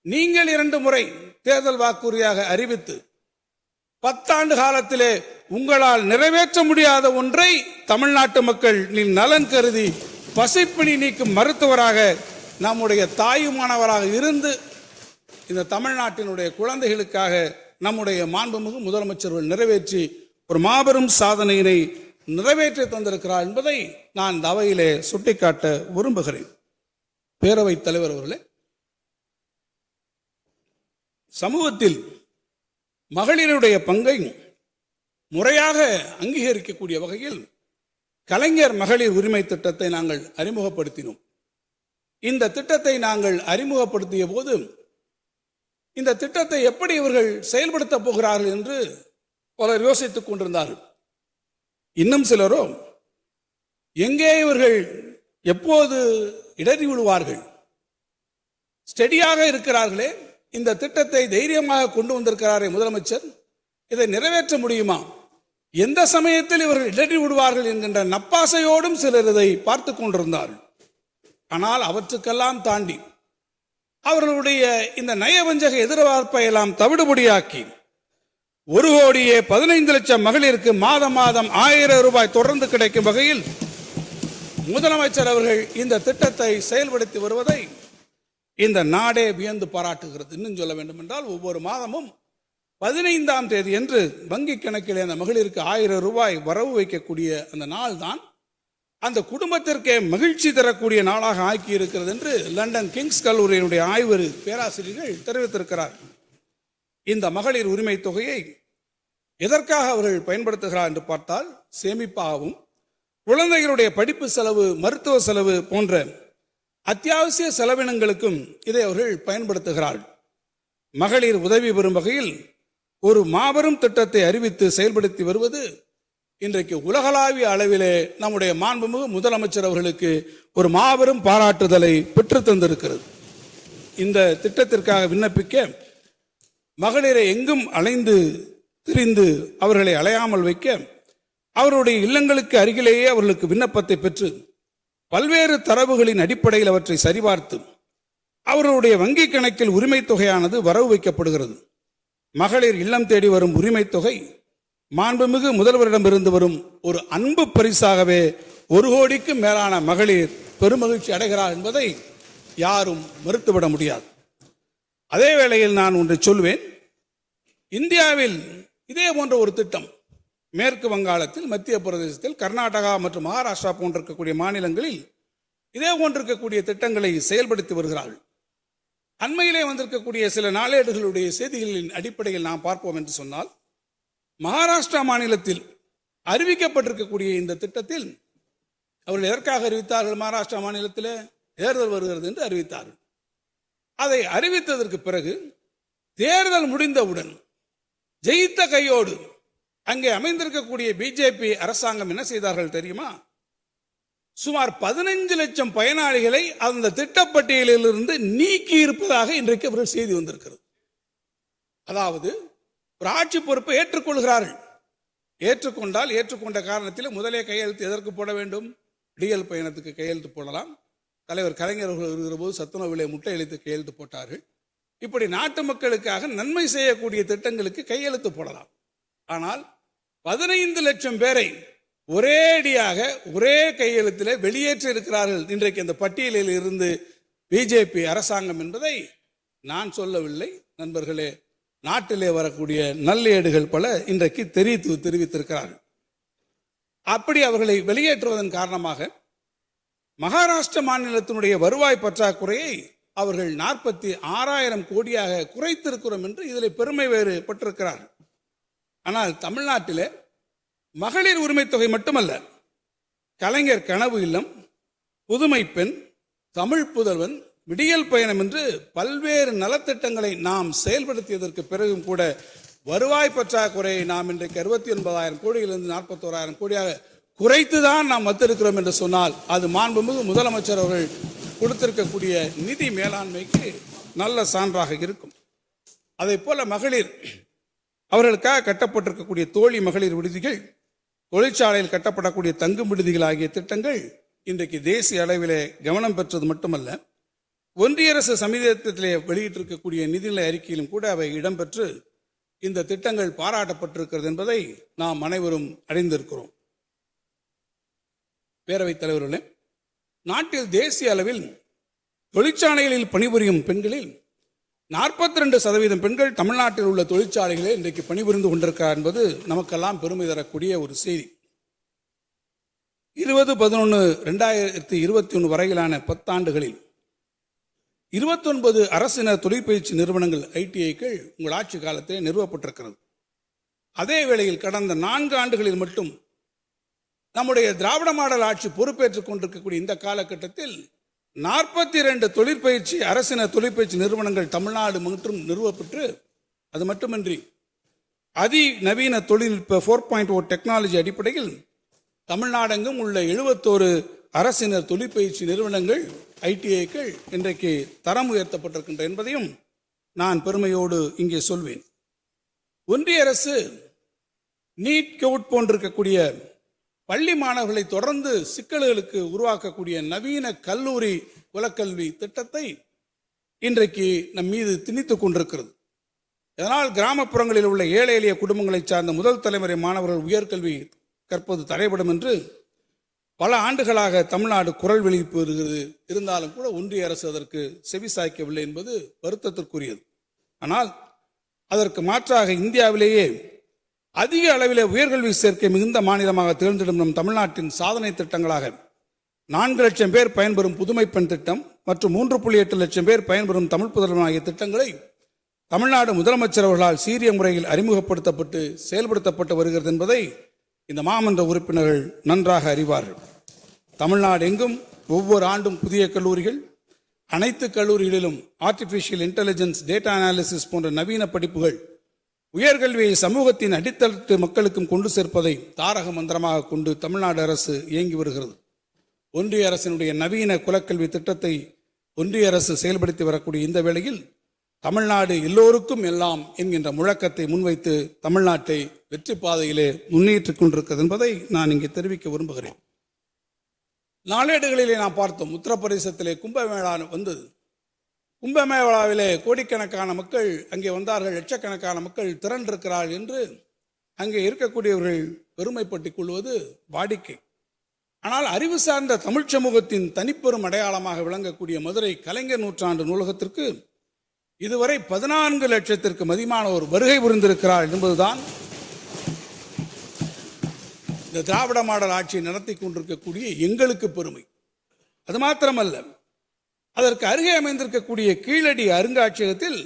நீங்கள் 2 முறை தேர்தல் வாக்குறுதியாக அறிவித்து 10 ஆண்டு காலத்திலே உங்களால் நிறைவேற்ற முடியாத ஒன்றை தமிழ்நாட்டு மக்கள் நலன் கருதி பசிப்பிணி நீக்கும் மருத்துவராக நம்முடைய தாயுமானவராக இருந்து இந்த தமிழ்நாட்டினுடைய குழந்தைகளுக்காக நம்முடைய மாண்புமிகு முதலமைச்சர்கள் நிறைவேற்றி ஒரு மாபெரும் சாதனையினை நிறைவேற்றி தந்திருக்கிறார் என்பதை நான் இந்த அவையிலே சுட்டிக்காட்ட விரும்புகிறேன். பேரவைத் தலைவர் அவர்களே, சமூகத்தில் மகளிருடைய பங்கை முறையாக அங்கீகரிக்கக்கூடிய வகையில் கலைஞர் மகளிர் உரிமை திட்டத்தை நாங்கள் அறிமுகப்படுத்தினோம். இந்த திட்டத்தை நாங்கள் அறிமுகப்படுத்திய போது இந்த திட்டத்தை எப்படி இவர்கள் செயல்படுத்த போகிறார்கள் என்று பலர் யோசித்துக் கொண்டிருந்தார்கள். இன்னும் சிலரோ எங்கே இவர்கள் எப்போது இடறி விழுவார்கள், ஸ்டெடியாக இருக்கிறார்களே, இந்த திட்டத்தை தைரியமாக கொண்டு வந்திருக்கிறாரே முதலமைச்சர், இதை நிறைவேற்ற முடியுமா, எந்த சமயத்தில் இவர்கள் இடறி விடுவார்கள் என்கின்ற நப்பாசையோடும் சிலர் இதை பார்த்து கொண்டிருந்தார்கள். ஆனால் அவற்றுக்கெல்லாம் தாண்டி அவர்களுடைய இந்த நயவஞ்சக எதிர்பார்ப்பை எல்லாம் தவிடுபடியாக்கி 1,15,00,000 மகளிருக்கு மாதம் 1000 ரூபாய் தொடர்ந்து கிடைக்கும் வகையில் முதலமைச்சர் அவர்கள் இந்த திட்டத்தை செயல்படுத்தி வருவதை இந்த நாடே வியந்து பாராட்டுகிறது. இன்னும் சொல்ல வேண்டும் என்றால் ஒவ்வொரு மாதமும் 15ஆம் தேதி என்று வங்கி கணக்கில் அந்த மகளிருக்கு 1000 ரூபாய் வரவு வைக்கக்கூடிய அந்த நாள் தான் அந்த குடும்பத்திற்கே மகிழ்ச்சி தரக்கூடிய நாளாக ஆக்கி இருக்கிறது என்று லண்டன் கிங்ஸ் கல்லூரியினுடைய ஆய்வு பேராசிரியர்கள் தெரிவித்திருக்கிறார். இந்த மகளிர் உரிமை தொகையை எதற்காக அவர்கள் பயன்படுத்துகிறார் என்று பார்த்தால் சேமிப்பாகவும், குழந்தைகளுடைய படிப்பு செலவு, மருத்துவ செலவு போன்ற அத்தியாவசிய செலவினங்களுக்கும் இதை அவர்கள் பயன்படுத்துகிறார்கள். மகளிர் உதவி பெறும் வகையில் ஒரு மாபெரும் திட்டத்தை அறிவித்து செயல்படுத்தி வருவது இன்றைக்கு உலகளாவிய அளவிலே நம்முடைய மாண்புமிகு முதலமைச்சர் அவர்களுக்கு ஒரு மாபெரும் பாராட்டுதலை பெற்று தந்திருக்கிறது. இந்த திட்டத்திற்காக விண்ணப்பிக்க மகளிரை எங்கும் அலைந்து திரிந்து அவர்களை அலையாமல் வைக்க அவருடைய இல்லங்களுக்கு அருகிலேயே அவர்களுக்கு விண்ணப்பத்தை பெற்று பல்வேறு தரவுகளின் அடிப்படையில் அவற்றை சரிபார்த்து அவர்களுடைய வங்கி கணக்கில் உரிமை தொகையானது வரவு வைக்கப்படுகிறது. மகளிர் இல்லம் தேடி வரும் உரிமை தொகை மாண்புமிகு முதல்வரிடமிருந்து வரும் ஒரு அன்பு பரிசாகவே 1 கோடிக்கும் மேலான மகளிர் பெருமகிழ்ச்சி அடைகிறார் என்பதை யாரும் மறுத்துவிட முடியாது. அதே வேளையில் நான் ஒன்றை சொல்வேன். இந்தியாவில் இதே போன்ற ஒரு திட்டம் மேற்கு வங்காளத்தில், மத்திய பிரதேசத்தில், கர்நாடகா மற்றும் மகாராஷ்டிரா போன்ற இருக்கக்கூடிய மாநிலங்களில் இதே போன்றிருக்கக்கூடிய திட்டங்களை செயல்படுத்தி வருகிறார்கள். அண்மையிலே வந்திருக்கக்கூடிய சில நாளேடுகளுடைய செய்திகளின் அடிப்படையில் நாம் பார்ப்போம் என்று சொன்னால், மகாராஷ்டிரா மாநிலத்தில் அறிவிக்கப்பட்டிருக்கக்கூடிய இந்த திட்டத்தில் அவர்கள் எதற்காக அறிவித்தார்கள்? மகாராஷ்டிரா மாநிலத்தில் தேர்தல் வருகிறது என்று அறிவித்தார்கள். அதை அறிவித்ததற்கு பிறகு தேர்தல் முடிந்தவுடன் ஜெயித்த கையோடு அங்கே அமைந்திருக்கக்கூடிய பிஜேபி அரசாங்கம் என்ன செய்தார்கள் தெரியுமா? சுமார் 15 லட்சம் பயனாளிகளை அந்த திட்டப்பட்டியலிலிருந்து நீக்கி இருப்பதாக இன்றைக்கு அவர்கள் செய்தி வந்திருக்கிறது. அதாவது ஒரு ஆட்சி பொறுப்பை ஏற்றுக்கொள்கிறார்கள். ஏற்றுக்கொண்டால் ஏற்றுக்கொண்ட காரணத்தில் முதலே கையெழுத்து எதற்கு போட வேண்டும்? விடியல் பயணத்துக்கு கையெழுத்து போடலாம். தலைவர் கலைஞர் அவர்கள் இருக்கிற போது சத்துணவிலே முட்டை அளித்து கையெழுத்து போட்டார்கள். இப்படி நாட்டு மக்களுக்காக நன்மை செய்யக்கூடிய திட்டங்களுக்கு கையெழுத்து போடலாம். ஆனால் 15 லட்சம் பேரை ஒரேடியாக ஒரே கையெழுத்தில் வெளியேற்றி இருக்கிறார்கள் இன்றைக்கு அந்த பட்டியலில் இருந்து பிஜேபி அரசாங்கம் என்பதை நான் சொல்லவில்லை. நண்பர்களே, நாட்டிலே வரக்கூடிய நல்லேடுகள் பல இன்றைக்கு தெரிவித்திருக்கிறார்கள். அப்படி அவர்களை வெளியேற்றுவதன் காரணமாக மகாராஷ்டிர மாநிலத்தினுடைய வருவாய் பற்றாக்குறையை அவர்கள் 46,000 கோடியாக குறைத்திருக்கிறோம் என்று இதில் பெருமை வேறு பட்டிருக்கிறார்கள். ஆனால் தமிழ்நாட்டிலே மகளிர் உரிமை தொகை மட்டுமல்ல, கலைஞர் கனவு இல்லம், புதுமை பெண், தமிழ் புதல்வன், விடியல் பயணம் என்று பல்வேறு நலத்திட்டங்களை நாம் செயல்படுத்தியதற்கு பிறகும் கூட வருவாய் பற்றாக்குறையை நாம் இன்றைக்கு 69,000 கோடியிலிருந்து 41,000 கோடியாக குறைத்துதான் நாம் வந்திருக்கிறோம் என்று சொன்னால் அது மாண்புமிகு முதலமைச்சர் அவர்கள் கொடுத்திருக்கக்கூடிய நிதி மேலாண்மைக்கு நல்ல சான்றாக இருக்கும். அதே போல மகளிர் அவர்களுக்காக கட்டப்பட்டிருக்கக்கூடிய தோழி மகளிர் விடுதிகள், தொழிற்சாலையில் கட்டப்படக்கூடிய தங்கும் விடுதிகள் ஆகிய திட்டங்கள் இன்றைக்கு தேசிய அளவிலே கவனம் பெற்றது மட்டுமல்ல, ஒன்றிய அரசு சமீபத்திலே வெளியிட்டிருக்கக்கூடிய நிதிநிலை அறிக்கையிலும் கூட அவை இடம்பெற்று இந்த திட்டங்கள் பாராட்டப்பட்டிருக்கிறது என்பதை நாம் அனைவரும் அறிந்திருக்கிறோம். பேரவைத் தலைவர்களே, நாட்டில் தேசிய அளவில் தொழிற்சாலைகளில் பணிபுரியும் பெண்களில் 42% பெண்கள் தமிழ்நாட்டில் உள்ள தொழிற்சாலைகளில் இன்றைக்கு பணிபுரிந்து கொண்டிருக்கிறார் என்பது நமக்கெல்லாம் பெருமை தரக்கூடிய ஒரு செய்தி. 2011-2021 வரையிலான 10 ஆண்டுகளில் 29 அரசினர் தொழிற்பயிற்சி நிறுவனங்கள் ITIக்கள் உங்கள் ஆட்சி காலத்தில் நிறுவப்பட்டிருக்கிறது. அதே வேளையில் கடந்த 4 ஆண்டுகளில் மட்டும் நம்முடைய திராவிட மாடல் ஆட்சி பொறுப்பேற்றுக் கொண்டிருக்கக்கூடிய இந்த காலகட்டத்தில் 42 தொழிற்பயிற்சி அரசினர் தொழிற்பயிற்சி நிறுவனங்கள் தமிழ்நாடு மற்றும் நிறுவப்பட்டு, அது மட்டுமின்றி அதிநவீன தொழில்நுட்ப 4.0 டெக்னாலஜி அடிப்படையில் தமிழ்நாடெங்கும் உள்ள 71 அரசினர் தொழிற்பயிற்சி நிறுவனங்கள் ITIக்கள் இன்றைக்கு தரம் உயர்த்தப்பட்டிருக்கின்ற என்பதையும் நான் பெருமையோடு இங்கே சொல்வேன். ஒன்றிய அரசு நீட் கவுட் போன்றிருக்கக்கூடிய பள்ளி மாணவர்களை தொடர்ந்து சிக்கல்களுக்கு உருவாக்கக்கூடிய நவீன கல்லூரி குலக்கல்வி திட்டத்தை இன்றைக்கு நம் மீது திணித்துக் கொண்டிருக்கிறது. இதனால் கிராமப்புறங்களில் உள்ள ஏழை எளிய குடும்பங்களை சார்ந்த முதல் தலைமுறை மாணவர்கள் உயர்கல்வி கற்பது தடைபடும் என்று பல ஆண்டுகளாக தமிழ்நாடு குரல் வெளியிட்டு வருகிறது. இருந்தாலும் கூட ஒன்றிய அரசு அதற்கு செவி சாய்க்கவில்லை என்பது வருத்தத்திற்குரியது. ஆனால் அதற்கு மாற்றாக இந்தியாவிலேயே அதிக அளவிலே உயர்கல்வி சேர்க்கை மிகுந்த மாநிலமாக தேர்ந்தெடுக்கும் நம் தமிழ்நாட்டின் சாதனை திட்டங்களாக 4 லட்சம் பேர் பயன்பெறும் புதுமை பெண் திட்டம் மற்றும் 3.8 லட்சம் பேர் பயன்பெறும் தமிழ் புதல்வன் ஆகிய திட்டங்களை தமிழ்நாடு முதலமைச்சர் அவர்களால் சீரிய முறையில் அறிமுகப்படுத்தப்பட்டு செயல்படுத்தப்பட்டு வருகிறது என்பதை இந்த மாமன்ற உறுப்பினர்கள் நன்றாக அறிவார்கள். தமிழ்நாடு எங்கும் ஒவ்வொரு ஆண்டும் புதிய கல்லூரிகள், அனைத்து கல்லூரிகளிலும் ஆர்டிபிஷியல் இன்டெலிஜென்ஸ், டேட்டா அனாலிசிஸ் போன்ற நவீன படிப்புகள் உயர்கல்வியை சமூகத்தின் அடித்தட்டு மக்களுக்கும் கொண்டு சேர்ப்பதை தாரக மந்திரமாக கொண்டு தமிழ்நாடு அரசு இயங்கி வருகிறது. ஒன்றிய அரசினுடைய நவீன குலக்கல்வி திட்டத்தை ஒன்றிய அரசு செயல்படுத்தி வரக்கூடிய இந்த வேளையில் தமிழ்நாடு எல்லோருக்கும் எல்லாம் என்கின்ற முழக்கத்தை முன்வைத்து தமிழ்நாட்டை வெற்றி பாதையிலே முன்னேற்றிக் கொண்டிருக்கிறது என்பதை நான் இங்கே தெரிவிக்க விரும்புகிறேன். நாளேடுகளிலே நாம் பார்த்தோம், உத்தரப்பிரதேசத்திலே கும்பமேளா வந்தது. கும்பமேளாவிலே கோடிக்கணக்கான மக்கள் அங்கே வந்தார்கள், லட்சக்கணக்கான மக்கள் திரண்டிருக்கிறார்கள் என்று அங்கே இருக்கக்கூடியவர்கள் பெருமைப்பட்டுக் கொள்வது வாடிக்கை. ஆனால் அறிவு சார்ந்த தமிழ் சமூகத்தின் தனிப்பெரும் அடையாளமாக விளங்கக்கூடிய மதுரை கலைஞர் நூற்றாண்டு நூலகத்திற்கு இதுவரை 14 லட்சத்திற்கு மதிமானோர் வருகை புரிந்திருக்கிறார் என்பதுதான் இந்த திராவிட மாடல் ஆட்சியை நடத்தி கொண்டிருக்கக்கூடிய எங்களுக்கு பெருமை. அது மாத்திரமல்ல, அதற்கு அருகே அமைந்திருக்கக்கூடிய கீழடி அருங்காட்சியகத்தில்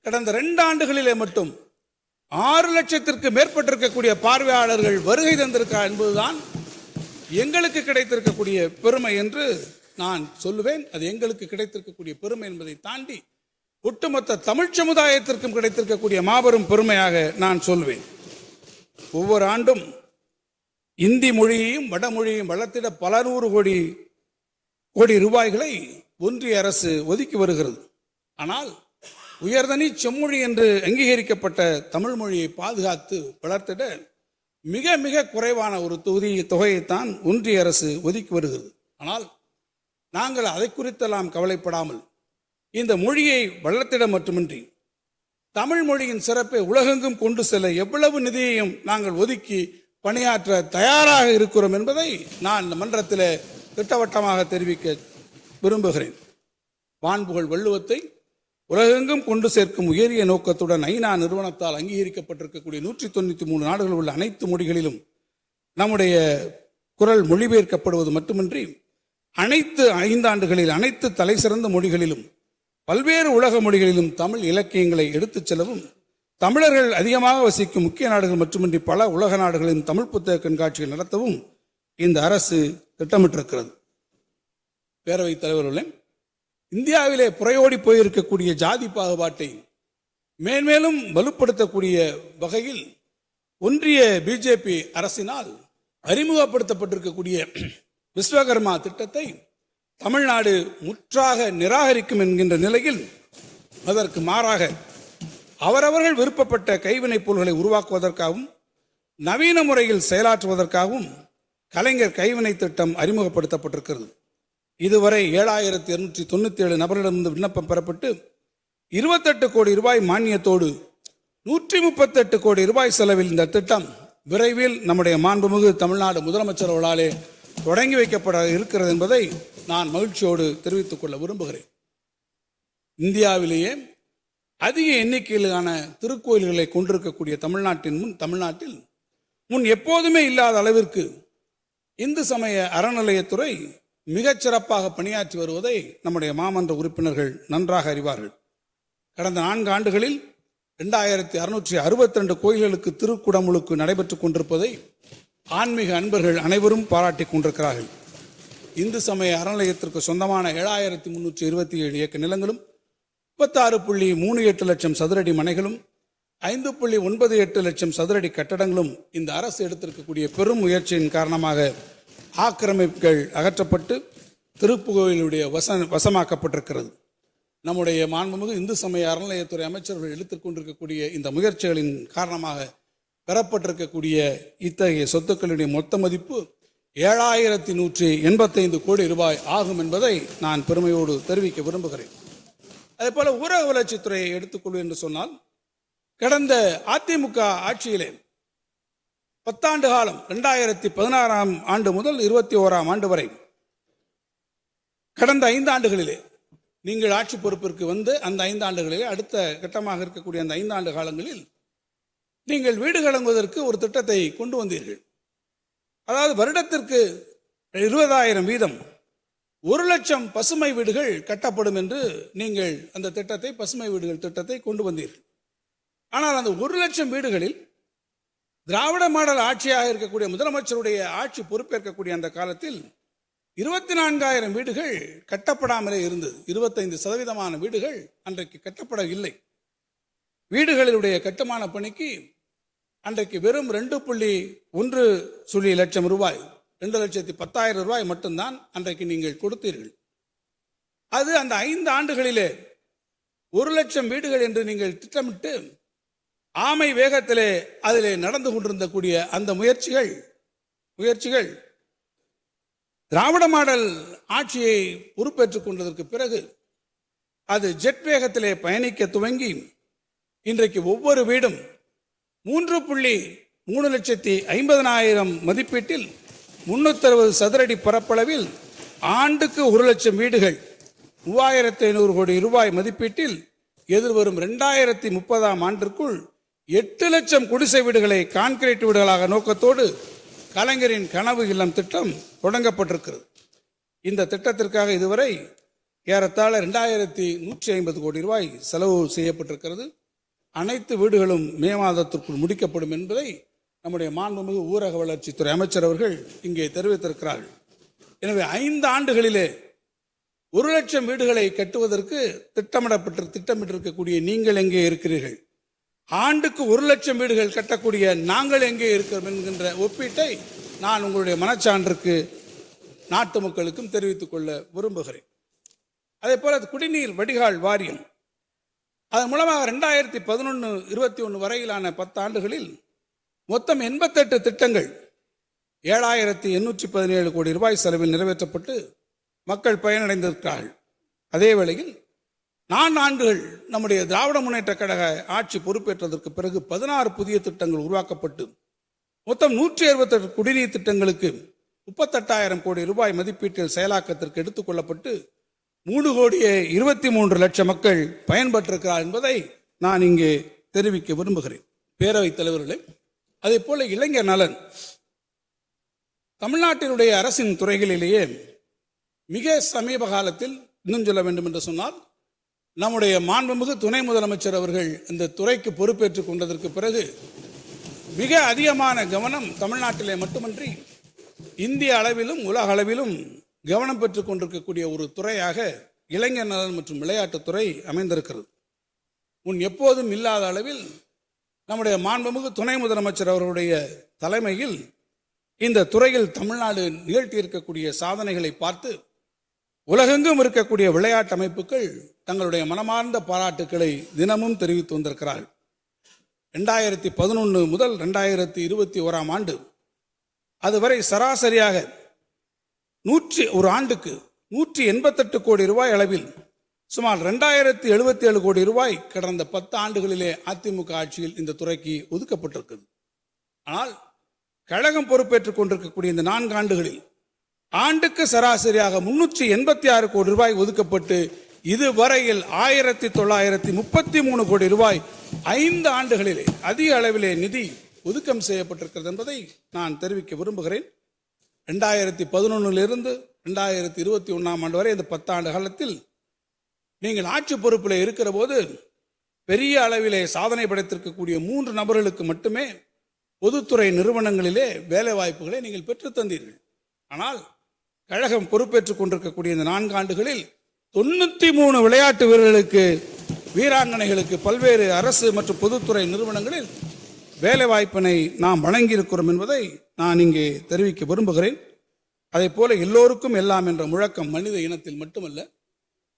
கடந்த 2 ஆண்டுகளிலே மட்டும் 6 லட்சத்திற்கு மேற்பட்டிருக்கக்கூடிய பார்வையாளர்கள் வருகை தந்திருக்கிறார் என்பதுதான் எங்களுக்கு கிடைத்திருக்கக்கூடிய பெருமை என்று நான் சொல்லுவேன். அது எங்களுக்கு கிடைத்திருக்கக்கூடிய பெருமை என்பதை தாண்டி ஒட்டுமொத்த தமிழ் சமுதாயத்திற்கும் கிடைத்திருக்கக்கூடிய மாபெரும் பெருமையாக நான் சொல்வேன். ஒவ்வொரு ஆண்டும் இந்தி மொழியையும் வடமொழியையும் வளர்த்திட பல 100 கோடி ரூபாய்களை ஒன்றிய அரசு ஒதுக்கி வருகிறது. ஆனால் உயர்தனி செம்மொழி என்று அங்கீகரிக்கப்பட்ட தமிழ் மொழியை பாதுகாத்து வளர்த்திட மிக மிக குறைவான ஒரு தொகையைத்தான் ஒன்றிய அரசு ஒதுக்கி வருகிறது. ஆனால் நாங்கள் அதை குறித்தெல்லாம் கவலைப்படாமல் இந்த மொழியை வளர்த்திட மட்டுமின்றி தமிழ் மொழியின் சிறப்பை உலகெங்கும் கொண்டு செல்ல எவ்வளவு நிதியையும் நாங்கள் ஒதுக்கி பணியாற்ற தயாராக இருக்கிறோம் என்பதை நான் இந்த மன்றத்தில் திட்டவட்டமாக தெரிவிக்க விரும்புகிறேன். வான்புகழ் வள்ளுவத்தை உலகெங்கும் கொண்டு சேர்க்கும் உயரிய நோக்கத்துடன் ஐநா நிறுவனத்தால் அங்கீகரிக்கப்பட்டிருக்கக்கூடிய 193 நாடுகளில் உள்ள அனைத்து மொழிகளிலும் நம்முடைய குரல் மொழிபெயர்க்கப்படுவது மட்டுமின்றி அனைத்து 5 ஆண்டுகளில் அனைத்து தலை சிறந்த மொழிகளிலும் பல்வேறு உலக மொழிகளிலும் தமிழ் இலக்கியங்களை எடுத்துச் செல்லவும், தமிழர்கள் அதிகமாக வசிக்கும் முக்கிய நாடுகள் மட்டுமின்றி பல உலக நாடுகளிலும் தமிழ் புத்தக கண்காட்சிகள் நடத்தவும் இந்த அரசு திட்டமிட்டிருக்கிறது. பேரவைத் தலைவர்களே, இந்தியாவிலே புறையோடி போயிருக்கக்கூடிய ஜாதி பாகுபாட்டை மேன்மேலும் வலுப்படுத்தக்கூடிய வகையில் ஒன்றிய பிஜேபி அரசினால் அறிமுகப்படுத்தப்பட்டிருக்கக்கூடிய விஸ்வகர்மா திட்டத்தை தமிழ்நாடு முற்றாக நிராகரிக்கும் என்கின்ற நிலையில் அதற்கு மாறாக அவரவர்கள் விருப்பப்பட்ட கைவினைப் பொருள்களை உருவாக்குவதற்காகவும் நவீன முறையில் செயலாற்றுவதற்காகவும் கலைஞர் கைவினை திட்டம் அறிமுகப்படுத்தப்பட்டிருக்கிறது. இதுவரை 7297 நபர்களிடமிருந்து விண்ணப்பம் பெறப்பட்டு 28 கோடி ரூபாய் மானியத்தோடு 138 கோடி ரூபாய் செலவில் இந்த திட்டம் விரைவில் நம்முடைய மாண்புமிகு தமிழ்நாடு முதலமைச்சர் அவர்களாலே தொடங்கி வைக்கப்பட இருக்கிறது என்பதை நான் மகிழ்ச்சியோடு தெரிவித்துக் கொள்ள விரும்புகிறேன். இந்தியாவிலேயே அதிக எண்ணிக்கையிலான திருக்கோயில்களை கொண்டிருக்கக்கூடிய தமிழ்நாட்டில் முன் எப்போதுமே இல்லாத அளவிற்கு இந்து சமய அறநிலையத்துறை மிகச் சிறப்பாக பணியாற்றி வருவதை நம்முடைய மாமன்ற உறுப்பினர்கள் நன்றாக அறிவார்கள். கடந்த 4 ஆண்டுகளில் 2662 கோயில்களுக்கு திருக்குடமுழுக்கு நடைபெற்றுக் கொண்டிருப்பதை ஆன்மீக அன்பர்கள் அனைவரும் பாராட்டி கொண்டிருக்கிறார்கள். இந்து சமய அறநிலையத்திற்கு சொந்தமான 7327 ஏக்கர் நிலங்களும் 36.38 லட்சம் சதுரடி மனைகளும் 5.98 லட்சம் சதுரடி கட்டடங்களும் இந்த அரசு எடுத்திருக்கக்கூடிய பெரும் முயற்சியின் காரணமாக ஆக்கிரமிப்புகள் அகற்றப்பட்டு திருப்புகோயிலுடைய வசமாக்கப்பட்டிருக்கிறது. நம்முடைய மாண்புமிகு இந்து சமய அறநிலையத்துறை அமைச்சர்கள் எடுத்துக் கொண்டிருக்கக்கூடிய இந்த முயற்சிகளின் காரணமாக பெறப்பட்டிருக்கக்கூடிய இத்தகைய சொத்துக்களுடைய மொத்த மதிப்பு 7185 கோடி ரூபாய் ஆகும் என்பதை நான் பெருமையோடு தெரிவிக்க விரும்புகிறேன். அதே போல ஊரக வளர்ச்சித்துறையை எடுத்துக்கொள்வது என்று சொன்னால், கடந்த அதிமுக ஆட்சியிலே 10 காலம் 2016 ஆண்டு முதல் 21 ஆண்டு வரை கடந்த 5 ஆண்டுகளிலே நீங்கள் ஆட்சி பொறுப்பிற்கு வந்து அந்த 5 ஆண்டுகளிலே அடுத்த கட்டமாக இருக்கக்கூடிய அந்த 5 ஆண்டு காலங்களில் நீங்கள் வீடு வழங்குவதற்கு ஒரு திட்டத்தை கொண்டு வந்தீர்கள். அதாவது வருடத்திற்கு 20,000 வீதம் 1,00,000 பசுமை வீடுகள் கட்டப்படும் என்று நீங்கள் அந்த திட்டத்தை, பசுமை வீடுகள் திட்டத்தை கொண்டு வந்தீர்கள். ஆனால் அந்த 1,00,000 வீடுகளில் திராவிட மாடல் ஆட்சியாக இருக்கக்கூடிய முதலமைச்சருடைய ஆட்சி பொறுப்பேற்கக்கூடிய அந்த காலத்தில் 24,000 வீடுகள் கட்டப்படாமலே இருந்தது. 25% வீடுகள் அன்றைக்கு கட்டப்படவில்லை. வீடுகளுடைய கட்டுமான பணிக்கு அன்றைக்கு வெறும் 2.1 லட்சம் ரூபாய், 2,10,000 ரூபாய் மட்டும்தான் அன்றைக்கு நீங்கள் கொடுத்தீர்கள். அது அந்த 5 ஆண்டுகளிலே 1,00,000 வீடுகள் என்று நீங்கள் திட்டமிட்டு ஆமை வேகத்திலே அதிலே நடந்து கொண்டிருந்தக்கூடிய அந்த முயற்சிகள் திராவிட மாடல் ஆட்சியை பொறுப்பேற்றுக் கொண்டதற்கு பிறகு அது ஜெட் வேகத்திலே பயணிக்க துவங்கி இன்றைக்கு ஒவ்வொரு வீடும் 3,50,000 மதிப்பீட்டில் 360 சதுரடி பரப்பளவில் ஆண்டுக்கு 1,00,000 வீடுகள் 3,500 கோடி ரூபாய் மதிப்பீட்டில் எதிர்வரும் 2030 ஆண்டிற்குள் 8 லட்சம் குடிசை வீடுகளை கான்கிரீட் வீடுகளாக நோக்கத்தோடு கலைஞரின் கனவு இல்லம் திட்டம் தொடங்கப்பட்டிருக்கிறது. இந்த திட்டத்திற்காக இதுவரை ஏறத்தாழ 2,150 கோடி ரூபாய் செலவு செய்யப்பட்டிருக்கிறது. அனைத்து வீடுகளும் மே மாதத்திற்குள் முடிக்கப்படும் என்பதை நம்முடைய மாண்புமிகு ஊரக வளர்ச்சித்துறை அமைச்சர் அவர்கள் இங்கே தெரிவித்திருக்கிறார்கள். எனவே 5 ஆண்டுகளிலே 1,00,000 வீடுகளை கட்டுவதற்கு திட்டமிட்டிருக்கக்கூடிய நீங்கள் எங்கே இருக்கிறீர்கள்? ஆண்டுக்கு 1,00,000 வீடுகள் கட்டக்கூடிய நாங்கள் எங்கே இருக்கிறோம் என்கின்ற ஒப்பீட்டை நான் உங்களுடைய மனச்சான்றுக்கு நாட்டு மக்களுக்கும் தெரிவித்துக் கொள்ள விரும்புகிறேன். அதே போல குடிநீர் வடிகால் வாரியம், அதன் மூலமாக 2011-21 வரையிலான 10 ஆண்டுகளில் மொத்தம் 88 திட்டங்கள் 7,817 கோடி ரூபாய் செலவில் நிறைவேற்றப்பட்டு மக்கள் பயனடைந்திருக்கிறார்கள். அதே வேளையில் 4 ஆண்டுகள் நம்முடைய திராவிட முன்னேற்ற கழக ஆட்சி பொறுப்பேற்றதற்கு பிறகு 16 புதிய திட்டங்கள் உருவாக்கப்பட்டு மொத்தம் 168 குடிநீர் திட்டங்களுக்கு 38,000 கோடி ரூபாய் மதிப்பீட்டில் செயலாக்கத்திற்கு எடுத்துக் கொள்ளப்பட்டு 3,23,00,000 மக்கள் பயன்பெற்றிருக்கிறார் என்பதை நான் இங்கே தெரிவிக்க விரும்புகிறேன். பேரவைத் தலைவர்களே, அதே போல இளைஞர் நலன், தமிழ்நாட்டினுடைய அரசின் துறைகளிலேயே மிக சமீப காலத்தில், இன்னும் சொல்ல வேண்டும் என்று சொன்னால், நம்முடைய மாண்புமிகு துணை முதலமைச்சர் அவர்கள் இந்த துறைக்கு பொறுப்பேற்றுக் கொண்டதற்கு பிறகு மிக அதிகமான கவனம் தமிழ்நாட்டிலே மட்டுமன்றி இந்திய அளவிலும் உலக அளவிலும் கவனம் பெற்றுக் கொண்டிருக்கக்கூடிய ஒரு துறையாக இளைஞர் நலன் மற்றும் விளையாட்டுத்துறை அமைந்திருக்கிறது. முன் எப்போதும் இல்லாத அளவில் நம்முடைய மாண்புமிகு துணை முதலமைச்சர் அவர்களுடைய தலைமையில் இந்த துறையில் தமிழ்நாடு நிகழ்த்தியிருக்கக்கூடிய சாதனைகளை பார்த்து உலகெங்கும் இருக்கக்கூடிய விளையாட்டு அமைப்புகள் தங்களுடைய மனமார்ந்த பாராட்டுக்களை தினமும் தெரிவித்து வந்திருக்கிறார்கள். 2011 முதல் 2021 ஆண்டு அதுவரை சராசரியாக ஒரு ஆண்டுக்கு 188 கோடி ரூபாய் அளவில் சுமார் 2,077 கோடி ரூபாய் கடந்த 10 ஆண்டுகளிலே அதிமுக ஆட்சியில் இந்த துறைக்கு ஒதுக்கப்பட்டிருக்கிறது. ஆனால் கழகம் பொறுப்பேற்றுக் கொண்டிருக்கக்கூடிய இந்த 4 ஆண்டுகளில் ஆண்டுக்கு சராசரியாக 386 கோடி ரூபாய் ஒதுக்கப்பட்டு இதுவரையில் 1,933 கோடி ரூபாய் 5 ஆண்டுகளிலே அதிக அளவிலே நிதி ஒதுக்கம் செய்யப்பட்டிருக்கிறது என்பதை நான் தெரிவிக்க விரும்புகிறேன். 2011 2021 ஆண்டு வரை இந்த 10 ஆண்டு காலத்தில் நீங்கள் ஆட்சி பொறுப்பில் இருக்கிற போது பெரிய அளவிலே சாதனை படைத்திருக்கக்கூடிய 3 நபர்களுக்கு மட்டுமே பொதுத்துறை நிறுவனங்களிலே வேலை வாய்ப்புகளை நீங்கள் பெற்று தந்தீர்கள். ஆனால் கழகம் பொறுப்பேற்றுக் கொண்டிருக்கக்கூடிய இந்த 4 ஆண்டுகளில் 93 விளையாட்டு வீரர்களுக்கு, வீராங்கனைகளுக்கு பல்வேறு அரசு மற்றும் பொதுத்துறை நிறுவனங்களில் வேலை வாய்ப்பினை நாம் வழங்கியிருக்கிறோம் என்பதை நான் இங்கே தெரிவிக்க விரும்புகிறேன். அதே போல எல்லோருக்கும் எல்லாம் என்ற முழக்கம் மனித இனத்தில் மட்டுமல்ல,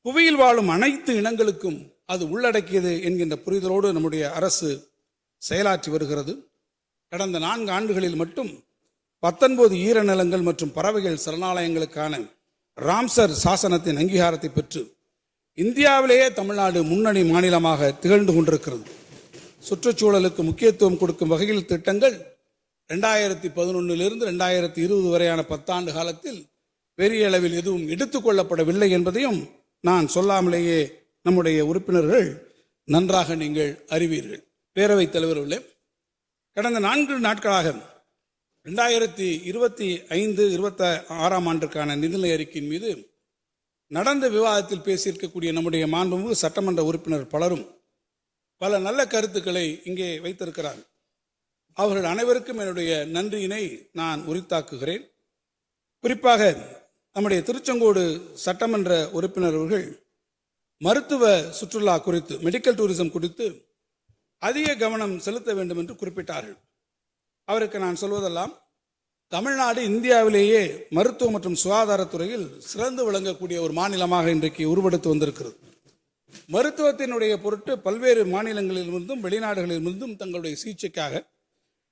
புவியில் வாழும் அனைத்து இனங்களுக்கும் அது உள்ளடக்கியது என்கின்ற புரிதலோடு நம்முடைய அரசு செயலாற்றி வருகிறது. கடந்த 4 ஆண்டுகளில் மட்டும் 19 ஈரநிலங்கள் மற்றும் பறவைகள் சரணாலயங்களுக்கான ராம்சர் சாசனத்தின் அங்கீகாரத்தை பெற்று இந்தியாவிலேயே தமிழ்நாடு முன்னணி மாநிலமாக திகழ்ந்து கொண்டிருக்கிறது. சுற்றுச்சூழலுக்கு முக்கியத்துவம் கொடுக்கும் வகையில் திட்டங்கள் 2011 2020 வரையான 10 ஆண்டு காலத்தில் பெரிய அளவில் எதுவும் எடுத்துக்கொள்ளப்படவில்லை என்பதையும் நான் சொல்லாமலேயே நம்முடைய உறுப்பினர்கள் நன்றாக நீங்கள் அறிவீர்கள். பேரவைத் தலைவர்களே, கடந்த 4 நாட்களாக 2025-26 ஆண்டிற்கான நிதிநிலை அறிக்கையின் மீது நடந்த விவாதத்தில் பேசியிருக்கக்கூடிய நம்முடைய மாண்புமிகு சட்டமன்ற உறுப்பினர் பலரும் பல நல்ல கருத்துக்களை இங்கே வைத்திருக்கிறார். அவர்கள் அனைவருக்கும் என்னுடைய நன்றியினை நான் உரித்தாக்குகிறேன். குறிப்பாக நம்முடைய திருச்செங்கோடு சட்டமன்ற உறுப்பினர் அவர்கள் மருத்துவ சுற்றுலா குறித்து, மெடிக்கல் டூரிசம் குறித்து அதிக கவனம் செலுத்த வேண்டும் என்று குறிப்பிட்டார்கள். அவருக்கு நான் சொல்வதெல்லாம், தமிழ்நாடு இந்தியாவிலேயே மருத்துவ மற்றும் சுகாதாரத்துறையில் சிறந்து விளங்கக்கூடிய ஒரு மாநிலமாக இன்றைக்கு உருவெடுத்து வந்திருக்கிறது. மருத்துவத்தினுடைய பொருட்டு பல்வேறு மாநிலங்களிலிருந்தும் வெளிநாடுகளிலிருந்தும் தங்களுடைய சிகிச்சைக்காக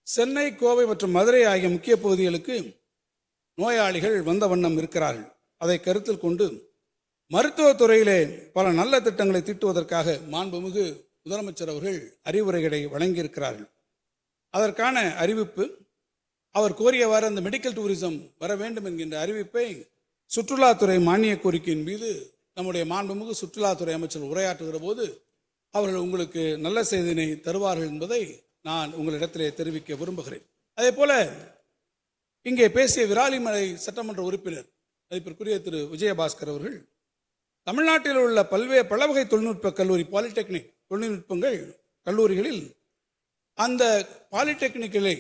சென்னை, கோவை மற்றும் மதுரை ஆகிய முக்கிய பகுதிகளுக்கு நோயாளிகள் வந்த வண்ணம் இருக்கிறார்கள். அதை கருத்தில் கொண்டு மருத்துவத்துறையிலே பல நல்ல திட்டங்களை தீட்டுவதற்காக மாண்புமிகு முதலமைச்சர் அவர்கள் அறிவுரைகளை வழங்கியிருக்கிறார்கள். அதற்கான அறிவிப்பு, அவர் கோரியவாறு அந்த மெடிக்கல் டூரிசம் வர வேண்டும் என்கின்ற அறிவிப்பை சுற்றுலாத்துறை மானிய கோரிக்கையின் மீது நம்முடைய மாண்புமிகு சுற்றுலாத்துறை அமைச்சர் உரையாற்றுகிற போது அவர்கள் உங்களுக்கு நல்ல செய்தியினை தருவார்கள் என்பதை நான் உங்களிடத்திலே தெரிவிக்க விரும்புகிறேன். அதே போல இங்கே பேசிய விராலிமலை சட்டமன்ற உறுப்பினர் மதிப்பிற்குரிய திரு விஜயபாஸ்கர் அவர்கள் தமிழ்நாட்டில் உள்ள பல வகை தொழில்நுட்ப கல்லூரி, பாலிடெக்னிக் தொழில்நுட்பங்கள் கல்லூரிகளில் அந்த பாலிடெக்னிக்கலை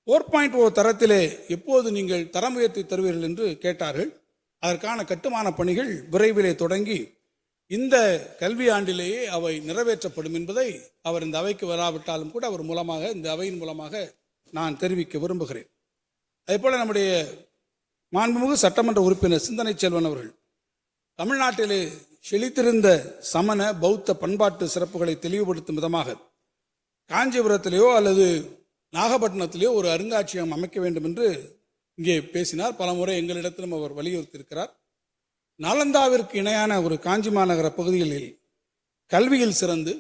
4.0 தரத்திலே எப்போது நீங்கள் தரம் உயர்த்தி தருவீர்கள் என்று கேட்டார்கள். அதற்கான கட்டுமான பணிகள் விரைவிலே தொடங்கி இந்த கல்வி ஆண்டிலேயே அவை நிறைவேற்றப்படும் என்பதை அவர் இந்த அவைக்கு வராவிட்டாலும் கூட அவர் மூலமாக, இந்த அவையின் மூலமாக நான் தெரிவிக்க விரும்புகிறேன். அதேபோல நம்முடைய மாண்புமிகு சட்டமன்ற உறுப்பினர் சிந்தனை செல்வன் அவர்கள் தமிழ்நாட்டிலே செழித்திருந்த சமண பௌத்த பண்பாட்டு சிறப்புகளை தெளிவுபடுத்தும் விதமாக காஞ்சிபுரத்திலேயோ அல்லது நாகப்பட்டினத்திலேயோ ஒரு அருங்காட்சியகம் அமைக்க வேண்டும் என்று இங்கே பேசினார். பல முறை எங்களிடத்திலும் அவர் வலியுறுத்தியிருக்கிறார். நாலந்தாவிற்கு இணையான ஒரு காஞ்சி மாநகர பகுதிகளில் கல்வியில் சிறந்து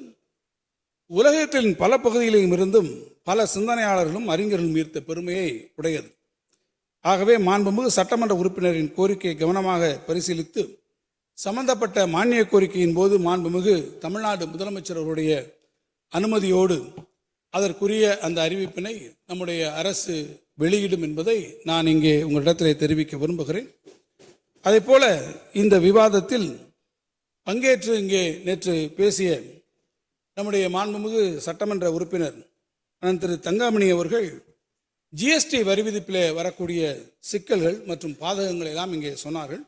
உலகத்தின் பல பகுதிகளிலும் இருந்தும் பல சிந்தனையாளர்களும் அறிஞர்களும் ஈர்த்த பெருமையை உடையது. ஆகவே மாண்புமிகு சட்டமன்ற உறுப்பினரின் கோரிக்கையை கவனமாக பரிசீலித்து சம்பந்தப்பட்ட மானிய கோரிக்கையின் போது மாண்புமிகு தமிழ்நாடு முதலமைச்சர் அவருடைய அனுமதியோடு அதற்குரிய அந்த அறிவிப்பினை நம்முடைய அரசு வெளியிடும் என்பதை நான் இங்கே உங்களிடத்திலே தெரிவிக்க விரும்புகிறேன். அதே போல இந்த விவாதத்தில் பங்கேற்று இங்கே நேற்று பேசிய நம்முடைய மாண்புமிகு சட்டமன்ற உறுப்பினர் திரு தங்கமணி அவர்கள் ஜிஎஸ்டி வரி விதிப்பிலே வரக்கூடிய சிக்கல்கள் மற்றும் பாதகங்கள் எல்லாம் இங்கே சொன்னார்கள்.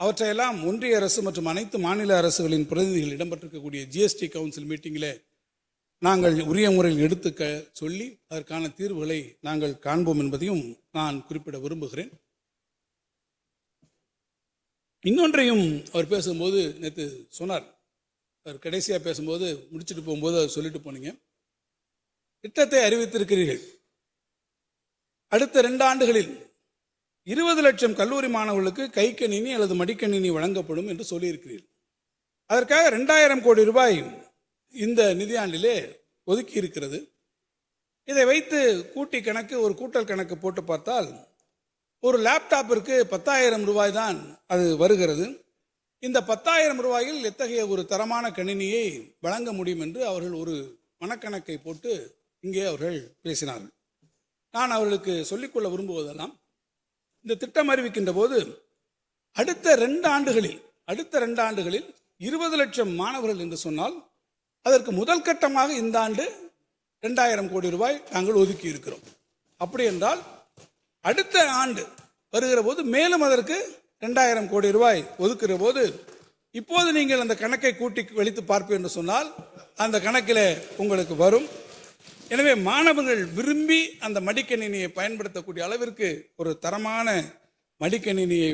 அவற்றையெல்லாம் ஒன்றிய அரசு மற்றும் அனைத்து மாநில அரசுகளின் பிரதிநிதிகள் இடம்பெற்றிருக்கக்கூடிய ஜிஎஸ்டி கவுன்சில் மீட்டிங்கில் நாங்கள் உரிய முறையில் எடுத்துக்க சொல்லி அதற்கான தீர்வுகளை நாங்கள் காண்போம் என்பதையும் நான் குறிப்பிட விரும்புகிறேன். இன்னொன்றையும் அவர் பேசும்போது நேற்று சொன்னார். அவர் கடைசியாக பேசும்போது முடிச்சுட்டு போகும்போது அவர் சொல்லிட்டு போனீங்க, திட்டத்தை அறிவித்திருக்கிறீர்கள், அடுத்த 2 ஆண்டுகளில் 20 லட்சம் கல்லூரி மாணவர்களுக்கு கைக்கணினி அல்லது மடிக்கணினி வழங்கப்படும் என்று சொல்லியிருக்கிறீர்கள். அதற்காக 2000 கோடி ரூபாய் இந்த நிதியாண்டிலே ஒதுக்கி இருக்கிறது. இதை வைத்து கூட்டி கணக்கு, ஒரு கூட்டல் கணக்கு போட்டு பார்த்தால் ஒரு லேப்டாப்பிற்கு 10,000 ரூபாய் தான் அது வருகிறது. இந்த 10,000 ரூபாயில் எத்தகைய ஒரு தரமான கணினியை வழங்க முடியும் என்று அவர்கள் ஒரு மனக்கணக்கை போட்டு இங்கே அவர்கள் பேசினார்கள். நான் அவர்களுக்கு சொல்லிக்கொள்ள விரும்புவதெல்லாம், இந்த திட்டம் அறிவிக்கின்ற போது அடுத்த 2 ஆண்டுகளில் 20 லட்சம் மாணவர்கள் என்று சொன்னால் அதற்கு முதல் கட்டமாக இந்த ஆண்டு 2000 கோடி ரூபாய் நாங்கள் ஒதுக்கி இருக்கிறோம். அப்படி என்றால் அடுத்த ஆண்டு வருகிற போது மேலும் அதற்கு 2000 கோடி ரூபாய் ஒதுக்குற போது இப்போது நீங்கள் அந்த கணக்கை கூட்டி வெளித்து பார்ப்பீர்கள் என்று சொன்னால் அந்த கணக்கில் உங்களுக்கு வரும். எனவே மாணவர்கள் விரும்பி அந்த மடிக்கணினியை பயன்படுத்தக்கூடிய அளவிற்கு ஒரு தரமான மடிக்கணினியை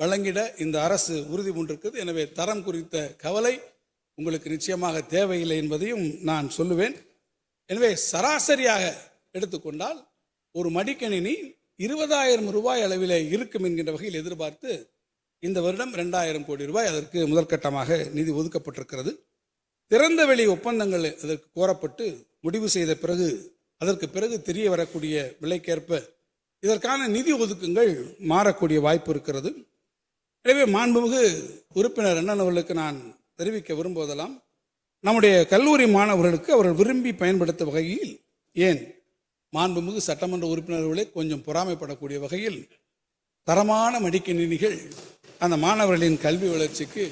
வழங்கிட இந்த அரசு உறுதி பூண்டிருக்கிறது. எனவே தரம் குறித்த கவலை உங்களுக்கு நிச்சயமாக தேவையில்லை என்பதையும் நான் சொல்லுவேன். எனவே சராசரியாக எடுத்துக்கொண்டால் ஒரு மடிக்கணினி 20,000 ரூபாய் அளவில் இருக்கும் என்கின்ற வகையில் எதிர்பார்த்து இந்த வருடம் 2,000 கோடி ரூபாய் அதற்கு முதற்கட்டமாக நிதி ஒதுக்கப்பட்டிருக்கிறது. திறந்த வெளி ஒப்பந்தங்கள் அதற்கு கோரப்பட்டு முடிவு செய்த பிறகு அதற்கு பிறகு தெரிய வரக்கூடிய விலைக்கேற்ப இதற்கான நிதி ஒதுக்குங்கள் மாறக்கூடிய வாய்ப்பு இருக்கிறது. எனவே மாண்புமிகு உறுப்பினர் அண்ணன் அவர்களுக்கு நான் தெரிவிக்க விரும்புவதெல்லாம், நம்முடைய கல்லூரி மாணவர்களுக்கு அவர்கள் விரும்பி பயன்படுத்த வகையில், ஏன் மாண்புமிகு சட்டமன்ற உறுப்பினர்களே கொஞ்சம் பொறாமைப்படக்கூடிய வகையில் தரமான மடிக்கணினிகள் அந்த மாணவர்களின் கல்வி வளர்ச்சிக்கு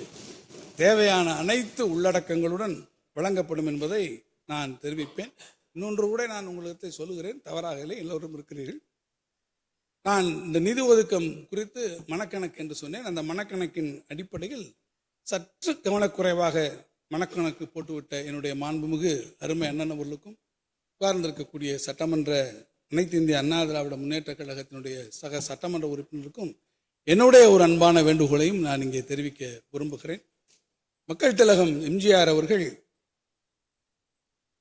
தேவையான அனைத்து உள்ளடக்கங்களுடன் வழங்கப்படும் என்பதை நான் தெரிவிப்பேன். இன்னொன்று கூட நான் உங்களுக்கு சொல்லுகிறேன், தவறாக இல்லை, எல்லோரும் இருக்கிறீர்கள். நான் இந்த நிதி ஒதுக்கம் குறித்து மனக்கணக்கு என்று சொன்னேன். அந்த மனக்கணக்கின் அடிப்படையில் சற்று கவனக்குறைவாக மனக்கணக்கு போட்டுவிட்ட என்னுடைய மாண்புமிகு அருமை அண்ணன் அவர்களுக்கும் உட்கார்ந்திருக்கக்கூடிய சட்டமன்ற அனைத்து இந்திய அண்ணா திராவிட முன்னேற்ற கழகத்தினுடைய சக சட்டமன்ற உறுப்பினருக்கும் என்னுடைய ஒரு அன்பான வேண்டுகோளையும் நான் இங்கே தெரிவிக்க விரும்புகிறேன். மக்கள் திலகம் எம்ஜிஆர் அவர்கள்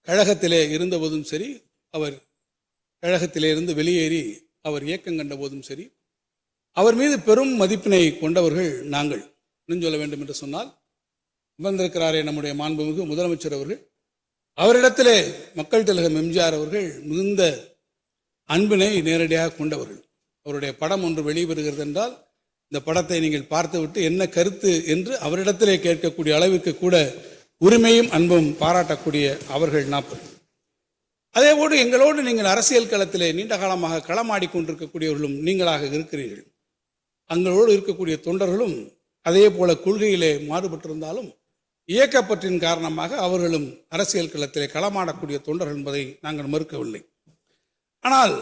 கழகத்திலே இருந்தபோதும் சரி, அவர் கழகத்திலே இருந்து வெளியேறி அவர் இயக்கம் கண்ட போதும் சரி, அவர் மீது பெரும் மதிப்பினை கொண்டவர்கள் நாங்கள். இன்னும் சொல்ல வேண்டும் என்று சொன்னால், வந்திருக்கிறாரே நம்முடைய மாண்புமிகு முதலமைச்சர் அவர்கள், அவரிடத்திலே மக்கள் திலகம் எம்ஜிஆர் அவர்கள் மிகுந்த அன்பினை நேரடியாக கொண்டவர்கள். அவருடைய படம் ஒன்று வெளிவருகிறது என்றால், இந்த படத்தை நீங்கள் பார்த்துவிட்டு என்ன கருத்து என்று அவரிடத்திலே கேட்கக்கூடிய அளவிற்கு கூட உரிமையும் அன்பும் பாராட்டக்கூடிய அவர்கள் 40. அதேபோடு எங்களோடு நீங்கள் அரசியல் களத்திலே நீண்ட காலமாக களமாடிக்கொண்டிருக்கக்கூடியவர்களும் நீங்களாக இருக்கிறீர்கள். அங்களோடு இருக்கக்கூடிய தொண்டர்களும் அதே போல கொள்கையிலே மாறுபட்டிருந்தாலும் இயக்கப்பற்றின் காரணமாக அவர்களும் அரசியல் களத்திலே களமாடக்கூடிய தொண்டர்கள் என்பதை நாங்கள் மறுக்கவில்லை. ஆனால்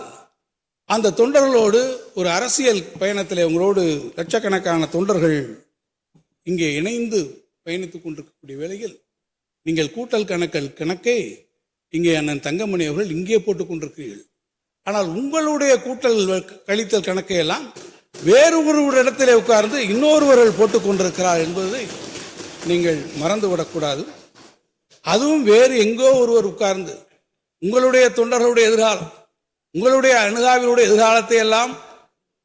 அந்த தொண்டர்களோடு ஒரு அரசியல் பயணத்திலே உங்களோடு லட்சக்கணக்கான தொண்டர்கள் இங்கே இணைந்து பயணித்துக் கொண்டிருக்கக்கூடிய வேளையில் நீங்கள் கூட்டல் கணக்கை இங்கே அண்ணன் தங்கமணி அவர்கள் இங்கே போட்டுக் கொண்டிருக்கிறீர்கள். ஆனால் உங்களுடைய கூட்டல் கழித்தல் கணக்கை எல்லாம் வேறு ஒரு இடத்திலே உட்கார்ந்து இன்னொருவர்கள் போட்டுக் கொண்டிருக்கிறார் என்பதை நீங்கள் மறந்துவிடக்கூடாது. அதுவும் வேறு எங்கோ ஒருவர் உட்கார்ந்து உங்களுடைய தொண்டர்களுடைய எதிர்காலம், உங்களுடைய அணுகாவினுடைய எதிர்காலத்தை எல்லாம்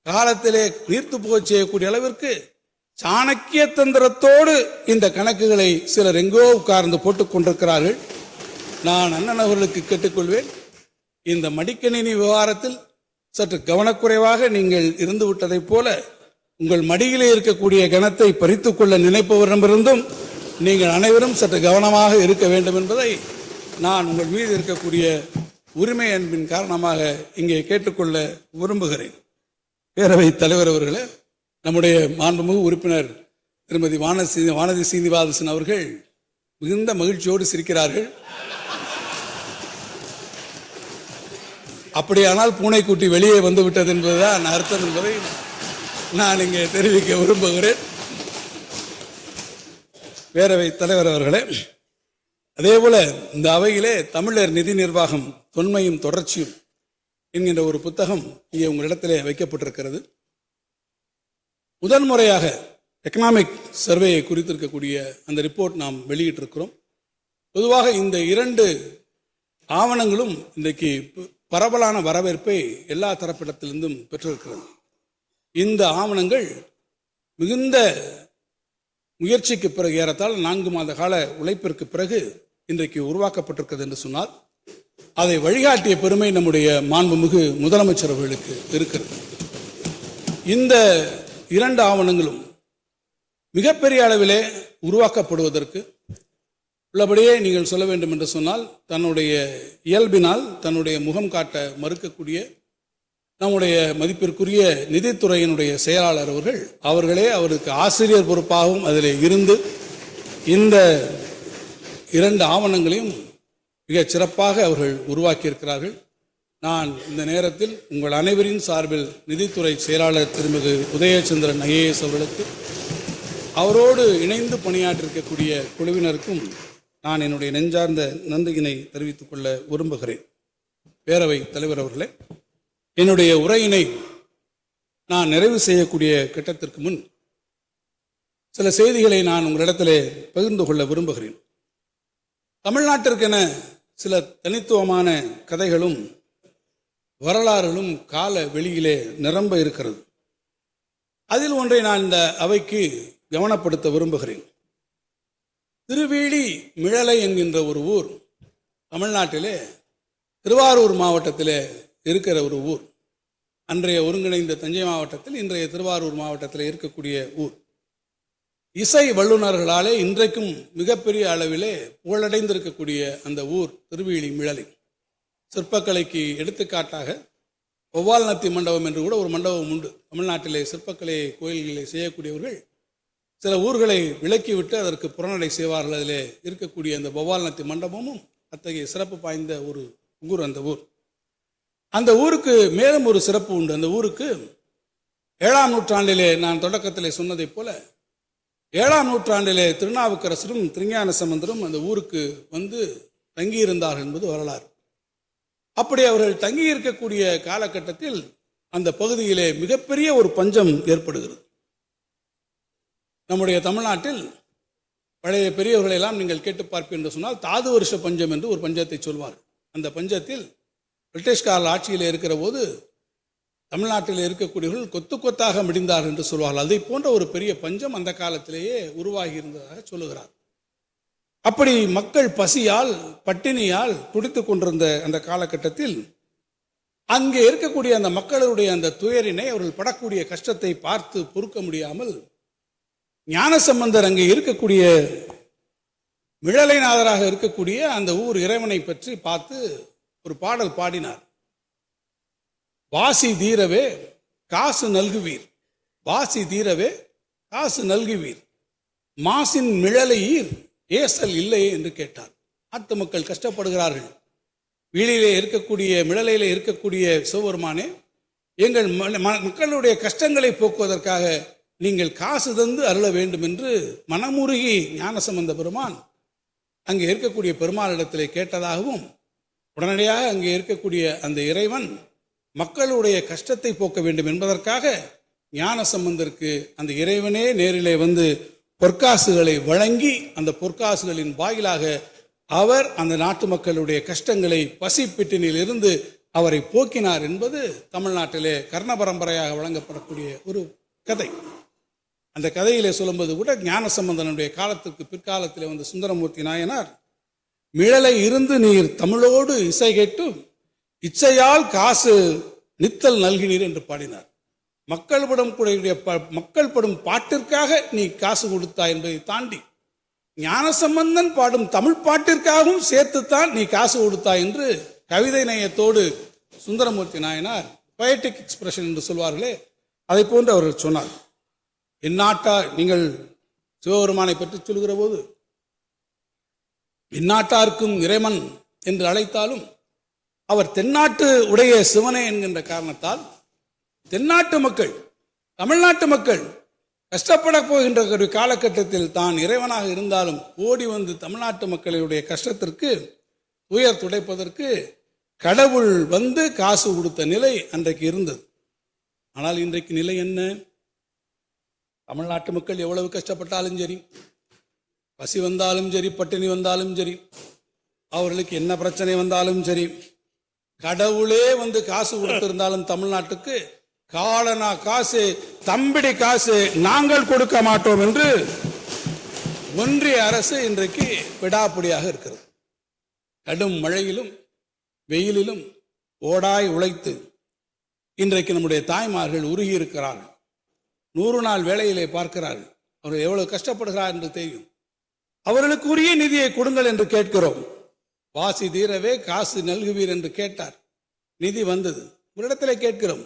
காலத்திலே நீர்த்து போக செய்யக்கூடிய அளவிற்கு சாணக்கிய தந்திரத்தோடு இந்த கணக்குகளை சிலர் எங்கோ உட்கார்ந்து போட்டுக் கொண்டிருக்கிறார்கள். நான் அண்ணன் அவர்களுக்கு கேட்டுக்கொள்வேன், இந்த மடிக்கணினி விவகாரத்தில் சற்று கவனக்குறைவாக நீங்கள் இருந்து விட்டதைப் போல உங்கள் மடியிலே இருக்கக்கூடிய கணத்தை பறித்துக் கொள்ள நினைப்பவரிடமிருந்தும் நீங்கள் அனைவரும் சற்று கவனமாக இருக்க வேண்டும் என்பதை நான் உங்கள் மீது இருக்கக்கூடிய உரிமை அன்பின் காரணமாக இங்கே கேட்டுக்கொள்ள விரும்புகிறேன். பேரவைத் தலைவர் அவர்களே, நம்முடைய மாண்புமிகு உறுப்பினர் திருமதி வானதி சீனிவாசன் அவர்கள் மிகுந்த மகிழ்ச்சியோடு சிரிக்கிறார்கள். அப்படியானால் பூனைக்குட்டி வெளியே வந்து விட்டது என்பதுதான் அர்த்தம் என்பதை நான் இங்கே தெரிவிக்க விரும்புகிறேன். பேரவை தலைவர் அவர்களே, அதேபோல இந்த அவையிலே தமிழர் நிதி நிர்வாகம் தொன்மையும் தொடர்ச்சியும் என்கின்ற ஒரு புத்தகம் இங்கே உங்களிடத்திலே வைக்கப்பட்டிருக்கிறது. முதன்முறையாக எக்கனாமிக் சர்வேயை குறித்திருக்கக்கூடிய அந்த ரிப்போர்ட் நாம் வெளியிட்டிருக்கிறோம். பொதுவாக இந்த 2 ஆவணங்களும் இன்றைக்கு பரவலான வரவேற்பை எல்லா தரப்பிடத்திலிருந்தும் பெற்றிருக்கிறது. இந்த ஆவணங்கள் மிகுந்த முயற்சிக்கு பிறகு, ஏறத்தாழ 4 மாத கால உழைப்பிற்கு பிறகு இன்றைக்கு உருவாக்கப்பட்டிருக்கிறது என்று சொன்னால், அதை வழிகாட்டிய பெருமை நம்முடைய மாண்புமிகு முதலமைச்சர் அவர்களுக்கு இருக்கிறது. இந்த 2 ஆவணங்களும் மிகப்பெரிய அளவிலே உருவாக்கப்படுவதற்கு உள்ளபடியே நீங்கள் சொல்ல வேண்டும் என்று சொன்னால், தன்னுடைய இயல்பினால் தன்னுடைய முகம் காட்ட மறுக்கக்கூடிய நம்முடைய மதிப்பிற்குரிய நிதித்துறையினுடைய செயலாளர் அவர்களே அவருக்கு ஆசிரியர் பொறுப்பாகவும் அதில் இருந்து இந்த 2 ஆவணங்களையும் மிகச் சிறப்பாக அவர்கள் உருவாக்கியிருக்கிறார்கள். நான் இந்த நேரத்தில் உங்கள் அனைவரின் சார்பில் நிதித்துறை செயலாளர் திருமதி உதயச்சந்திரன் ஐஏஎஸ் அவர்களுக்கு, அவரோடு இணைந்து பணியாற்றிருக்கக்கூடிய குழுவினருக்கும் நான் என்னுடைய நெஞ்சார்ந்த நன்றியினை தெரிவித்துக் கொள்ள விரும்புகிறேன். பேரவை தலைவர் அவர்களே, என்னுடைய உரையினை நான் நிறைவு செய்யக்கூடிய கட்டத்திற்கு முன் சில செய்திகளை நான் உங்களிடத்திலே பகிர்ந்து கொள்ள விரும்புகிறேன். தமிழ்நாட்டிற்கென சில தனித்துவமான கதைகளும் வரலாறுகளும் கால வெளியிலே நிரம்ப இருக்கிறது. அதில் ஒன்றை நான் இந்த அவைக்கு கவனப்படுத்த விரும்புகிறேன். திருவேலி மிழலை என்கின்ற ஒரு ஊர் தமிழ்நாட்டிலே திருவாரூர் மாவட்டத்தில் இருக்கிற ஒரு ஊர். அன்றைய ஒருங்கிணைந்த தஞ்சை மாவட்டத்தில் இன்றைய திருவாரூர் மாவட்டத்தில் இருக்கக்கூடிய ஊர். இசை வல்லுநர்களாலே இன்றைக்கும் மிகப்பெரிய அளவிலே புகழடைந்திருக்கக்கூடிய அந்த ஊர் திருவேலி மிழலை. சிற்பக்கலைக்கு எடுத்துக்காட்டாக ஒவ்வால்நத்தி மண்டபம் என்று கூட ஒரு மண்டபம் உண்டு. தமிழ்நாட்டிலே சிற்பக்கலை கோயில்களை செய்யக்கூடியவர்கள் சில ஊர்களை விலக்கிவிட்டு அதற்கு புறநடை செய்வார்கள். அதிலே இருக்கக்கூடிய அந்த ஒவ்வால்நத்தி மண்டபமும் அத்தகைய சிறப்பு வாய்ந்த ஒரு ஊர் அந்த ஊர். அந்த ஊருக்கு மேலும் ஒரு சிறப்பு உண்டு. அந்த ஊருக்கு 7ஆம் நூற்றாண்டிலே நான் தொடக்கத்திலே சொன்னதைப் போல 7ஆம் நூற்றாண்டிலே திருநாவுக்கரசரும் திருஞான சம்பந்தரும் அந்த ஊருக்கு வந்து தங்கியிருந்தார்கள் என்பது வரலாறு. அப்படி அவர்கள் தங்கி இருக்கக்கூடிய காலகட்டத்தில் அந்த பகுதியிலே மிகப்பெரிய ஒரு பஞ்சம் ஏற்படுகிறது. நம்முடைய தமிழ்நாட்டில் பழைய பெரியவர்களை எல்லாம் நீங்கள் கேட்டு பார்ப்பீர்கள் என்று சொன்னால் தாது வருஷ பஞ்சம் என்று ஒரு பஞ்சத்தை சொல்வார். அந்த பஞ்சத்தில் பிரிட்டிஷ்காரர் ஆட்சியில் இருக்கிற போது தமிழ்நாட்டில் இருக்கக்கூடியவர்கள் கொத்து கொத்தாக முடிந்தார்கள் என்று சொல்வார்கள். அதை போன்ற ஒரு பெரிய பஞ்சம் அந்த காலத்திலேயே உருவாகி இருந்ததாக சொல்லுகிறார். அப்படி மக்கள் பசியால் பட்டினியால் துடித்துக் கொண்டிருந்த அந்த காலகட்டத்தில் அங்கே இருக்கக்கூடிய அந்த மக்களுடைய அந்த துயரினை, அவர்கள் படக்கூடிய கஷ்டத்தை பார்த்து பொறுக்க முடியாமல் ஞானசம்பந்தர் அங்கே இருக்கக்கூடிய மிழலைநாதராக இருக்கக்கூடிய அந்த ஊர் இறைவனை பற்றி பார்த்து ஒரு பாடல் பாடினார். வாசி தீரவே காசு நல்குவீர், வாசி தீரவே காசு நல்குவீர், மாசின் மிழலையீர் ஏசல் இல்லையே என்று கேட்டார். நாட்டு மக்கள் கஷ்டப்படுகிறார்கள். வீழிலே இருக்கக்கூடிய மிழலையிலே இருக்கக்கூடிய சிவபெருமானே, எங்கள் மக்களுடைய கஷ்டங்களை போக்குவதற்காக நீங்கள் காசு தந்து அருள வேண்டும் என்று மனமுருகி ஞானசம்பந்த பெருமான் அங்கே இருக்கக்கூடிய பெருமாளிடத்திலே கேட்டதாகவும், உடனடியாக அங்கே இருக்கக்கூடிய அந்த இறைவன் மக்களுடைய கஷ்டத்தை போக்க வேண்டும் என்பதற்காக ஞானசம்பந்தருக்கு அந்த இறைவனே நேரிலே வந்து பொற்காசுகளை வழங்கி அந்த பொற்காசுகளின் வாயிலாக அவர் அந்த நாட்டு மக்களுடைய கஷ்டங்களை பசிப்பிட்டினில் இருந்து அவரை போக்கினார் என்பது தமிழ்நாட்டிலே கர்ண பரம்பரையாக வழங்கப்படக்கூடிய ஒரு கதை. அந்த கதையிலே சொல்லும்போது கூட ஞானசம்பந்தனுடைய காலத்துக்கு பிற்காலத்திலே வந்த சுந்தரமூர்த்தி நாயனார், மிழலை இருந்து நீர் தமிழோடு இசை கேட்டு இச்சையால் காசு நித்தல் நல்கினீர் என்று பாடினார். மக்கள் படும் பாட்டிற்காக நீ காசு கொடுத்தாய் என்பதை தாண்டி ஞானசம்பந்தன் பாடும் தமிழ் பாட்டிற்காகவும் சேர்த்துத்தான் நீ காசு கொடுத்தாய் என்று கவிதை நயத்தோடு சுந்தரமூர்த்தி நாயனார் பொயட்டிக் எக்ஸ்பிரஷன் என்று சொல்வார்களே, அதை போன்று அவர்கள் சொன்னார். இந்நாட்டார், நீங்கள் சிவபெருமானை பற்றி சொல்கிற போது இந்நாட்டாருக்கும் இறைவன் என்று அழைத்தாலும் அவர் தென்னாட்டு உடைய சிவனே என்கின்ற காரணத்தால் தென்னாட்டு மக்கள், தமிழ்நாட்டு மக்கள் கஷ்டப்பட போகின்ற காலகட்டத்தில் தான் இறைவனாக இருந்தாலும் ஓடி வந்து தமிழ்நாட்டு மக்களுடைய கஷ்டத்திற்கு துயர் துடைப்பதற்கு கடவுள் வந்து காசு கொடுத்த நிலை அன்றைக்கு இருந்தது. ஆனால் இன்றைக்கு நிலை என்ன? தமிழ்நாட்டு மக்கள் எவ்வளவு கஷ்டப்பட்டாலும் சரி, பசி வந்தாலும் சரி, பட்டினி வந்தாலும் சரி, அவர்களுக்கு என்ன பிரச்சனை வந்தாலும் சரி, கடவுளே வந்து காசு கொடுத்திருந்தாலும் தமிழ்நாட்டுக்கு காலனா காசு, தம்பிடி காசு நாங்கள் கொடுக்க மாட்டோம் என்று ஒன்றிய அரசு இன்றைக்கு விடாப்பிடியாக இருக்கிறது. கடும் மழையிலும் வெயிலிலும் ஓடாய் உழைத்து இன்றைக்கு நம்முடைய தாய்மார்கள் உருகி இருக்கிறார்கள். 100 நாள் வேலையிலே பார்க்கிறார்கள். அவர்கள் எவ்வளவு கஷ்டப்படுகிறார் என்று தெரியும். அவர்களுக்கு உரிய நிதியை கொடுங்கள் என்று கேட்கிறோம். வாசி தீரவே காசு நல்குவீர் என்று கேட்டார். நிதி வந்தது. ஒரு இடத்துல கேட்கிறோம்,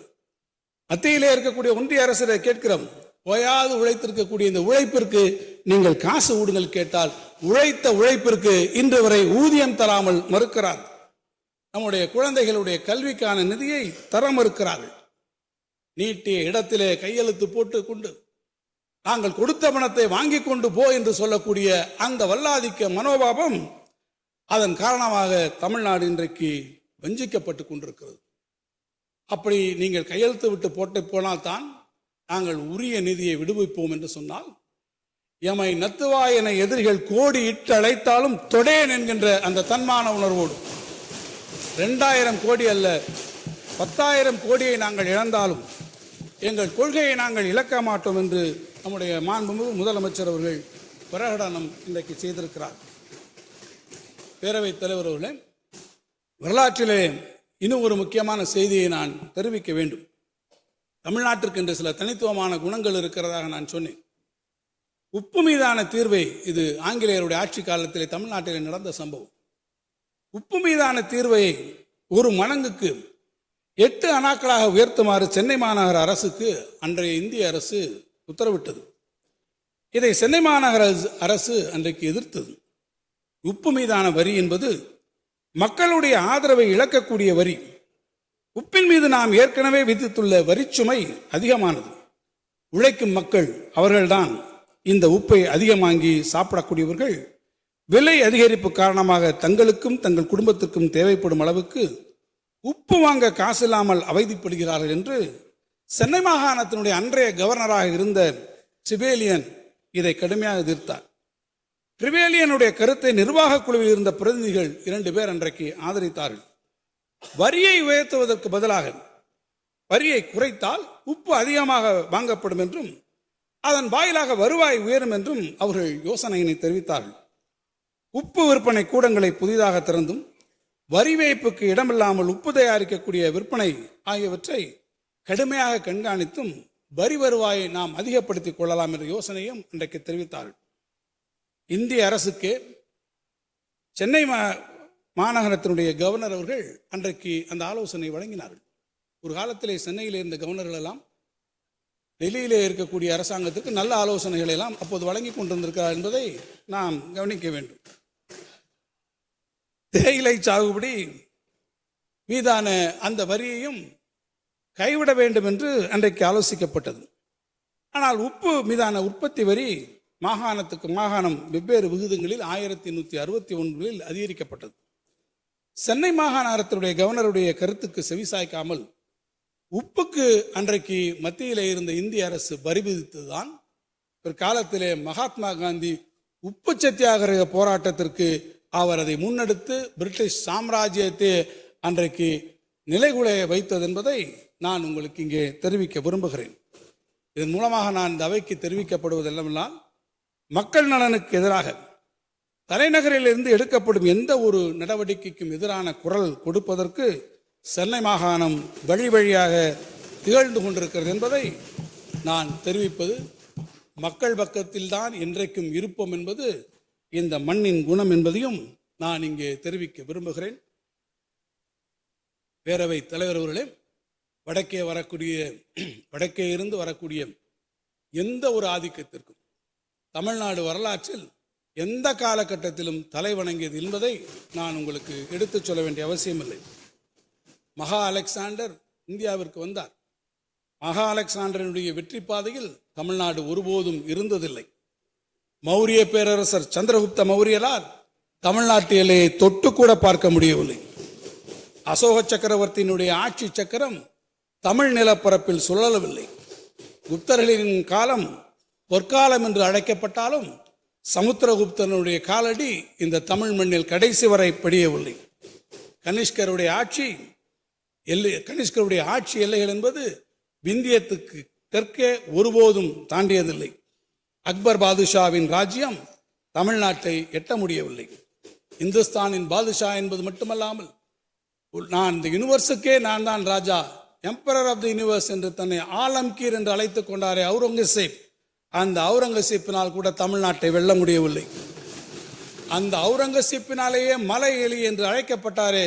மத்தியிலே இருக்கக்கூடிய ஒன்றிய அரசை கேட்கிறோம், ஓயாது உழைத்திருக்கக்கூடிய இந்த உழைப்பிற்கு நீங்கள் காசு ஊடுங்கள் கேட்டால் உழைத்த உழைப்பிற்கு இன்று வரை ஊதியம் தராமல் மறுக்கிறார். நம்முடைய குழந்தைகளுடைய கல்விக்கான நிதியை தர மறுக்கிறார்கள். நீட்டிய இடத்திலே கையெழுத்து போட்டு கொண்டு நாங்கள் கொடுத்த பணத்தை வாங்கி கொண்டு போ என்று சொல்லக்கூடிய அந்த வல்லாதிக்க மனோபாவம், அதன் காரணமாக தமிழ்நாடு இன்றைக்கு வஞ்சிக்கப்பட்டு கொண்டிருக்கிறது. அப்படி நீங்கள் கையெழுத்து விட்டு போட்டு போனால்தான் நாங்கள் உரிய நிதியை விடுவிப்போம் என்று சொன்னால், எமை நத்துவாய் என எதிரிகள் கோடி இட்டு அழைத்தாலும் தொடேன் என்கின்ற அந்த தன்மான உணர்வோடு 2000 கோடி அல்ல 10,000 கோடியை நாங்கள் இழந்தாலும் எங்கள் கொள்கையை நாங்கள் இழக்க மாட்டோம் என்று நம்முடைய மாண்புமிகு முதலமைச்சர் அவர்கள் பிரகடனம் இன்றைக்கு செய்திருக்கிறார். பேரவைத் தலைவர் அவர்களே, வரலாற்றிலே இன்னும் ஒரு முக்கியமான செய்தியை நான் தெரிவிக்க வேண்டும். தமிழ்நாட்டிற்கு என்று சில தனித்துவமான குணங்கள் இருக்கிறதாக நான் சொன்னேன். உப்பு மீதான தீர்வை, இது ஆங்கிலேயருடைய ஆட்சி காலத்திலே தமிழ்நாட்டில் நடந்த சம்பவம். உப்பு மீதான தீர்வை ஒரு மடங்குக்கு 8 அணாக்களாக உயர்த்துமாறு சென்னை மாநகர அரசுக்கு அன்றைய இந்திய அரசு உத்தரவிட்டது. இதை சென்னை மாநகர அரசு அன்றைக்கு எதிர்த்தது. உப்பு மீதான வரி என்பது மக்களுடைய ஆதரவை இழக்கக்கூடிய வரி. உப்பின் மீது நாம் ஏற்கனவே விதித்துள்ள வரிச்சுமை அதிகமானது. உழைக்கும் மக்கள் அவர்கள்தான் இந்த உப்பை அதிகம் வாங்கி சாப்பிடக்கூடியவர்கள். விலை அதிகரிப்பு காரணமாக தங்களுக்கும் தங்கள் குடும்பத்திற்கும் தேவைப்படும் அளவுக்கு உப்பு வாங்க காசு இல்லாமல் அவதிப்படுகிறார்கள் என்று சென்னை மாகாணத்தினுடைய அன்றைய கவர்னராக இருந்த ட்ரிவேலியன் இதை கடுமையாக எதிர்த்தார். ட்ரிவேலியனுடைய கருத்தை நிர்வாக குழுவில் இருந்த பிரதிநிதிகள் 2 பேர் அன்றைக்கு ஆதரித்தார்கள். வரியை உயர்த்துவதற்கு பதிலாக வரியை குறைத்தால் உப்பு அதிகமாக வாங்கப்படும் என்றும் அதன் வாயிலாக வருவாய் உயரும் என்றும் அவர்கள் யோசனையினை தெரிவித்தார்கள். உப்பு விற்பனை கூடங்களை புதிதாக திறந்தும் வரி வைப்புக்கு இடமில்லாமல் உப்பு தயாரிக்கக்கூடிய விற்பனை ஆகியவற்றை கடுமையாக கண்காணித்தும் வரி வருவாயை நாம் அதிகப்படுத்திக் கொள்ளலாம் என்ற யோசனையும் இன்றைக்கு தெரிவித்தார்கள். இந்திய அரசுக்கு சென்னை மாநகரத்தினுடைய கவர்னர் அவர்கள் அன்றைக்கு அந்த ஆலோசனை வழங்கினார்கள். ஒரு காலத்திலே சென்னையில் இருந்த கவர்னர்கள் எல்லாம் டெல்லியிலே இருக்கக்கூடிய அரசாங்கத்துக்கு நல்ல ஆலோசனைகளை எல்லாம் அப்போது வழங்கி கொண்டிருந்திருக்கிறார் என்பதை நாம் கவனிக்க வேண்டும். தேயிலை சாகுபடி மீதான அந்த வரியையும் கைவிட வேண்டும் என்று அன்றைக்கு ஆலோசிக்கப்பட்டது. ஆனால் உப்பு மீதான உற்பத்தி வரி மாகாணத்துக்கு மாகாணம் வெவ்வேறு விகிதங்களில் 1161 அதிகரிக்கப்பட்டது. சென்னை மாகாணத்தினுடைய கவர்னருடைய கருத்துக்கு செவிசாய்க்காமல் உப்புக்கு அன்றைக்கு மத்தியிலே இருந்த இந்திய அரசு வரி விதித்ததுதான் பிற்காலத்திலே மகாத்மா காந்தி உப்பு சத்தியாகிரக போராட்டத்திற்கு அவர் அதை முன்னெடுத்து பிரிட்டிஷ் சாம்ராஜ்யத்தை அன்றைக்கு நிலைகுலைய வைத்தது என்பதை நான் உங்களுக்கு இங்கே தெரிவிக்க விரும்புகிறேன். இதன் மூலமாக நான் இந்த அவைக்கு தெரிவிக்கப்படுவதெல்லாம் மக்கள் நலனுக்கு எதிராக தலைநகரில் இருந்து எடுக்கப்படும் எந்த ஒரு நடவடிக்கைக்கும் எதிரான குரல் கொடுப்பதற்கு சென்னை மாகாணம் வழி வழியாக திகழ்ந்து கொண்டிருக்கிறது என்பதை நான் தெரிவிப்பது, மக்கள் பக்கத்தில்தான் என்றைக்கும் இருப்போம் என்பது இந்த மண்ணின் குணம் என்பதையும் நான் இங்கே தெரிவிக்க விரும்புகிறேன். பேரவை தலைவர் அவர்களே, வடக்கே இருந்து வரக்கூடிய எந்த ஒரு ஆதிக்கத்திற்கும் தமிழ்நாடு வரலாற்றில் எந்த காலகட்டத்திலும் தலை வணங்கியது என்பதை நான் உங்களுக்கு எடுத்துச் சொல்ல வேண்டிய அவசியமில்லை. மகா அலெக்சாண்டர் இந்தியாவிற்கு வந்தார். மகா அலெக்சாண்டருடைய வெற்றி பாதையில் தமிழ்நாடு ஒருபோதும் இருந்ததில்லை. மௌரிய பேரரசர் சந்திரகுப்த மௌரியரால் தமிழ்நாட்டு எல்லையை தொட்டு கூட பார்க்க முடியவில்லை. அசோக சக்கரவர்த்தியினுடைய ஆட்சி சக்கரம் தமிழ் நிலப்பரப்பில் சுழலவில்லை. குப்தர்களின் காலம் பொற்காலம் என்று அழைக்கப்பட்டாலும் சமுத்திரகுப்தனுடைய காலடி இந்த தமிழ் மண்ணில் கடைசி வரை படியவில்லை. கனிஷ்கருடைய ஆட்சி எல்லைகள் என்பது விந்தியத்துக்கு தெற்கே ஒருபோதும் தாண்டியதில்லை. அக்பர் பாதுஷாவின் ராஜ்யம் தமிழ்நாட்டை எட்ட முடியவில்லை. இந்துஸ்தானின் பாதுஷா என்பது மட்டுமல்லாமல் நான் இந்த யூனிவர்ஸுக்கே நான் தான் ராஜா, எம்பரர் ஆஃப் தி யூனிவர்ஸ் என்று தன்னை ஆலம்கீர் என்று அழைத்துக் கொண்டாரே அவுரங்கசீப், அந்த அவுரங்கசீப்பினால் கூட தமிழ்நாட்டை வெல்ல முடியவில்லை. அந்த அவுரங்கசீப்பினாலேயே மலை எலி என்று அழைக்கப்பட்டாரே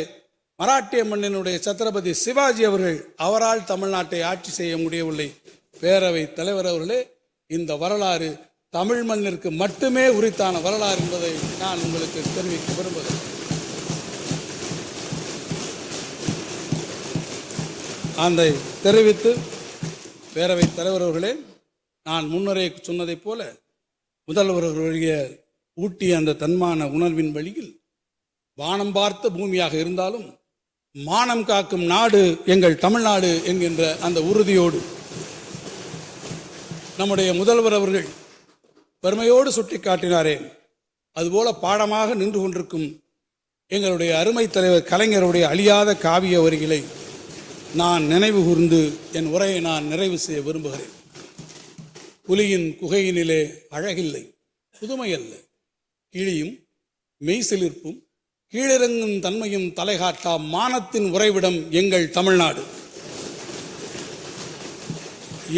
மராட்டிய மண்ணினுடைய சத்ரபதி சிவாஜி அவர்கள், அவரால் தமிழ்நாட்டை ஆட்சி செய்ய முடியவில்லை. பேரவை தலைவர் அவர்களே, இந்த வரலாறு தமிழ் மண்ணிற்கு மட்டுமே உரித்தான வரலாறு என்பதை நான் உங்களுக்கு தெரிவிக்க விரும்புகிறேன். அந்த தெரிவித்து பேரவை தலைவர் அவர்களே, நான் முன்னரே சொன்னதைப் போல முதல்வர்களுடைய ஊட்டிய அந்த தன்மான உணர்வின் வழியில் வானம் பார்த்த பூமியாக இருந்தாலும் மானம் காக்கும் நாடு எங்கள் தமிழ்நாடு என்கின்ற அந்த உறுதியோடு நம்முடைய முதல்வர் அவர்கள் பெருமையோடு சுட்டி காட்டினாரே, அதுபோல பாடமாக நின்று கொண்டிருக்கும் எங்களுடைய அருமை தலைவர் கலைஞருடைய அழியாத காவிய வரிகளை நான் நினைவு கூர்ந்து என் உரையை நான் நிறைவு செய்ய விரும்புகிறேன். புலியின் குகையினிலே அழகில்லை, புதுமையல்ல, கிளியும் மெய்சிலிர்ப்பும் கீழிறங்கும் தன்மையும் தலைகாட்டா மானத்தின் உறைவிடம் எங்கள் தமிழ்நாடு.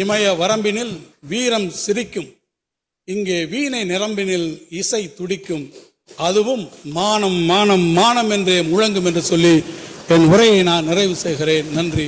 இமய வரம்பினில் வீரம் சிரிக்கும், இங்கே வீணை நிரம்பினில் இசை துடிக்கும், அதுவும் மானம் மானம் மானம் என்றே முழங்கும் என்று சொல்லி என் உரையை நான் நிறைவு செய்கிறேன். நன்றி.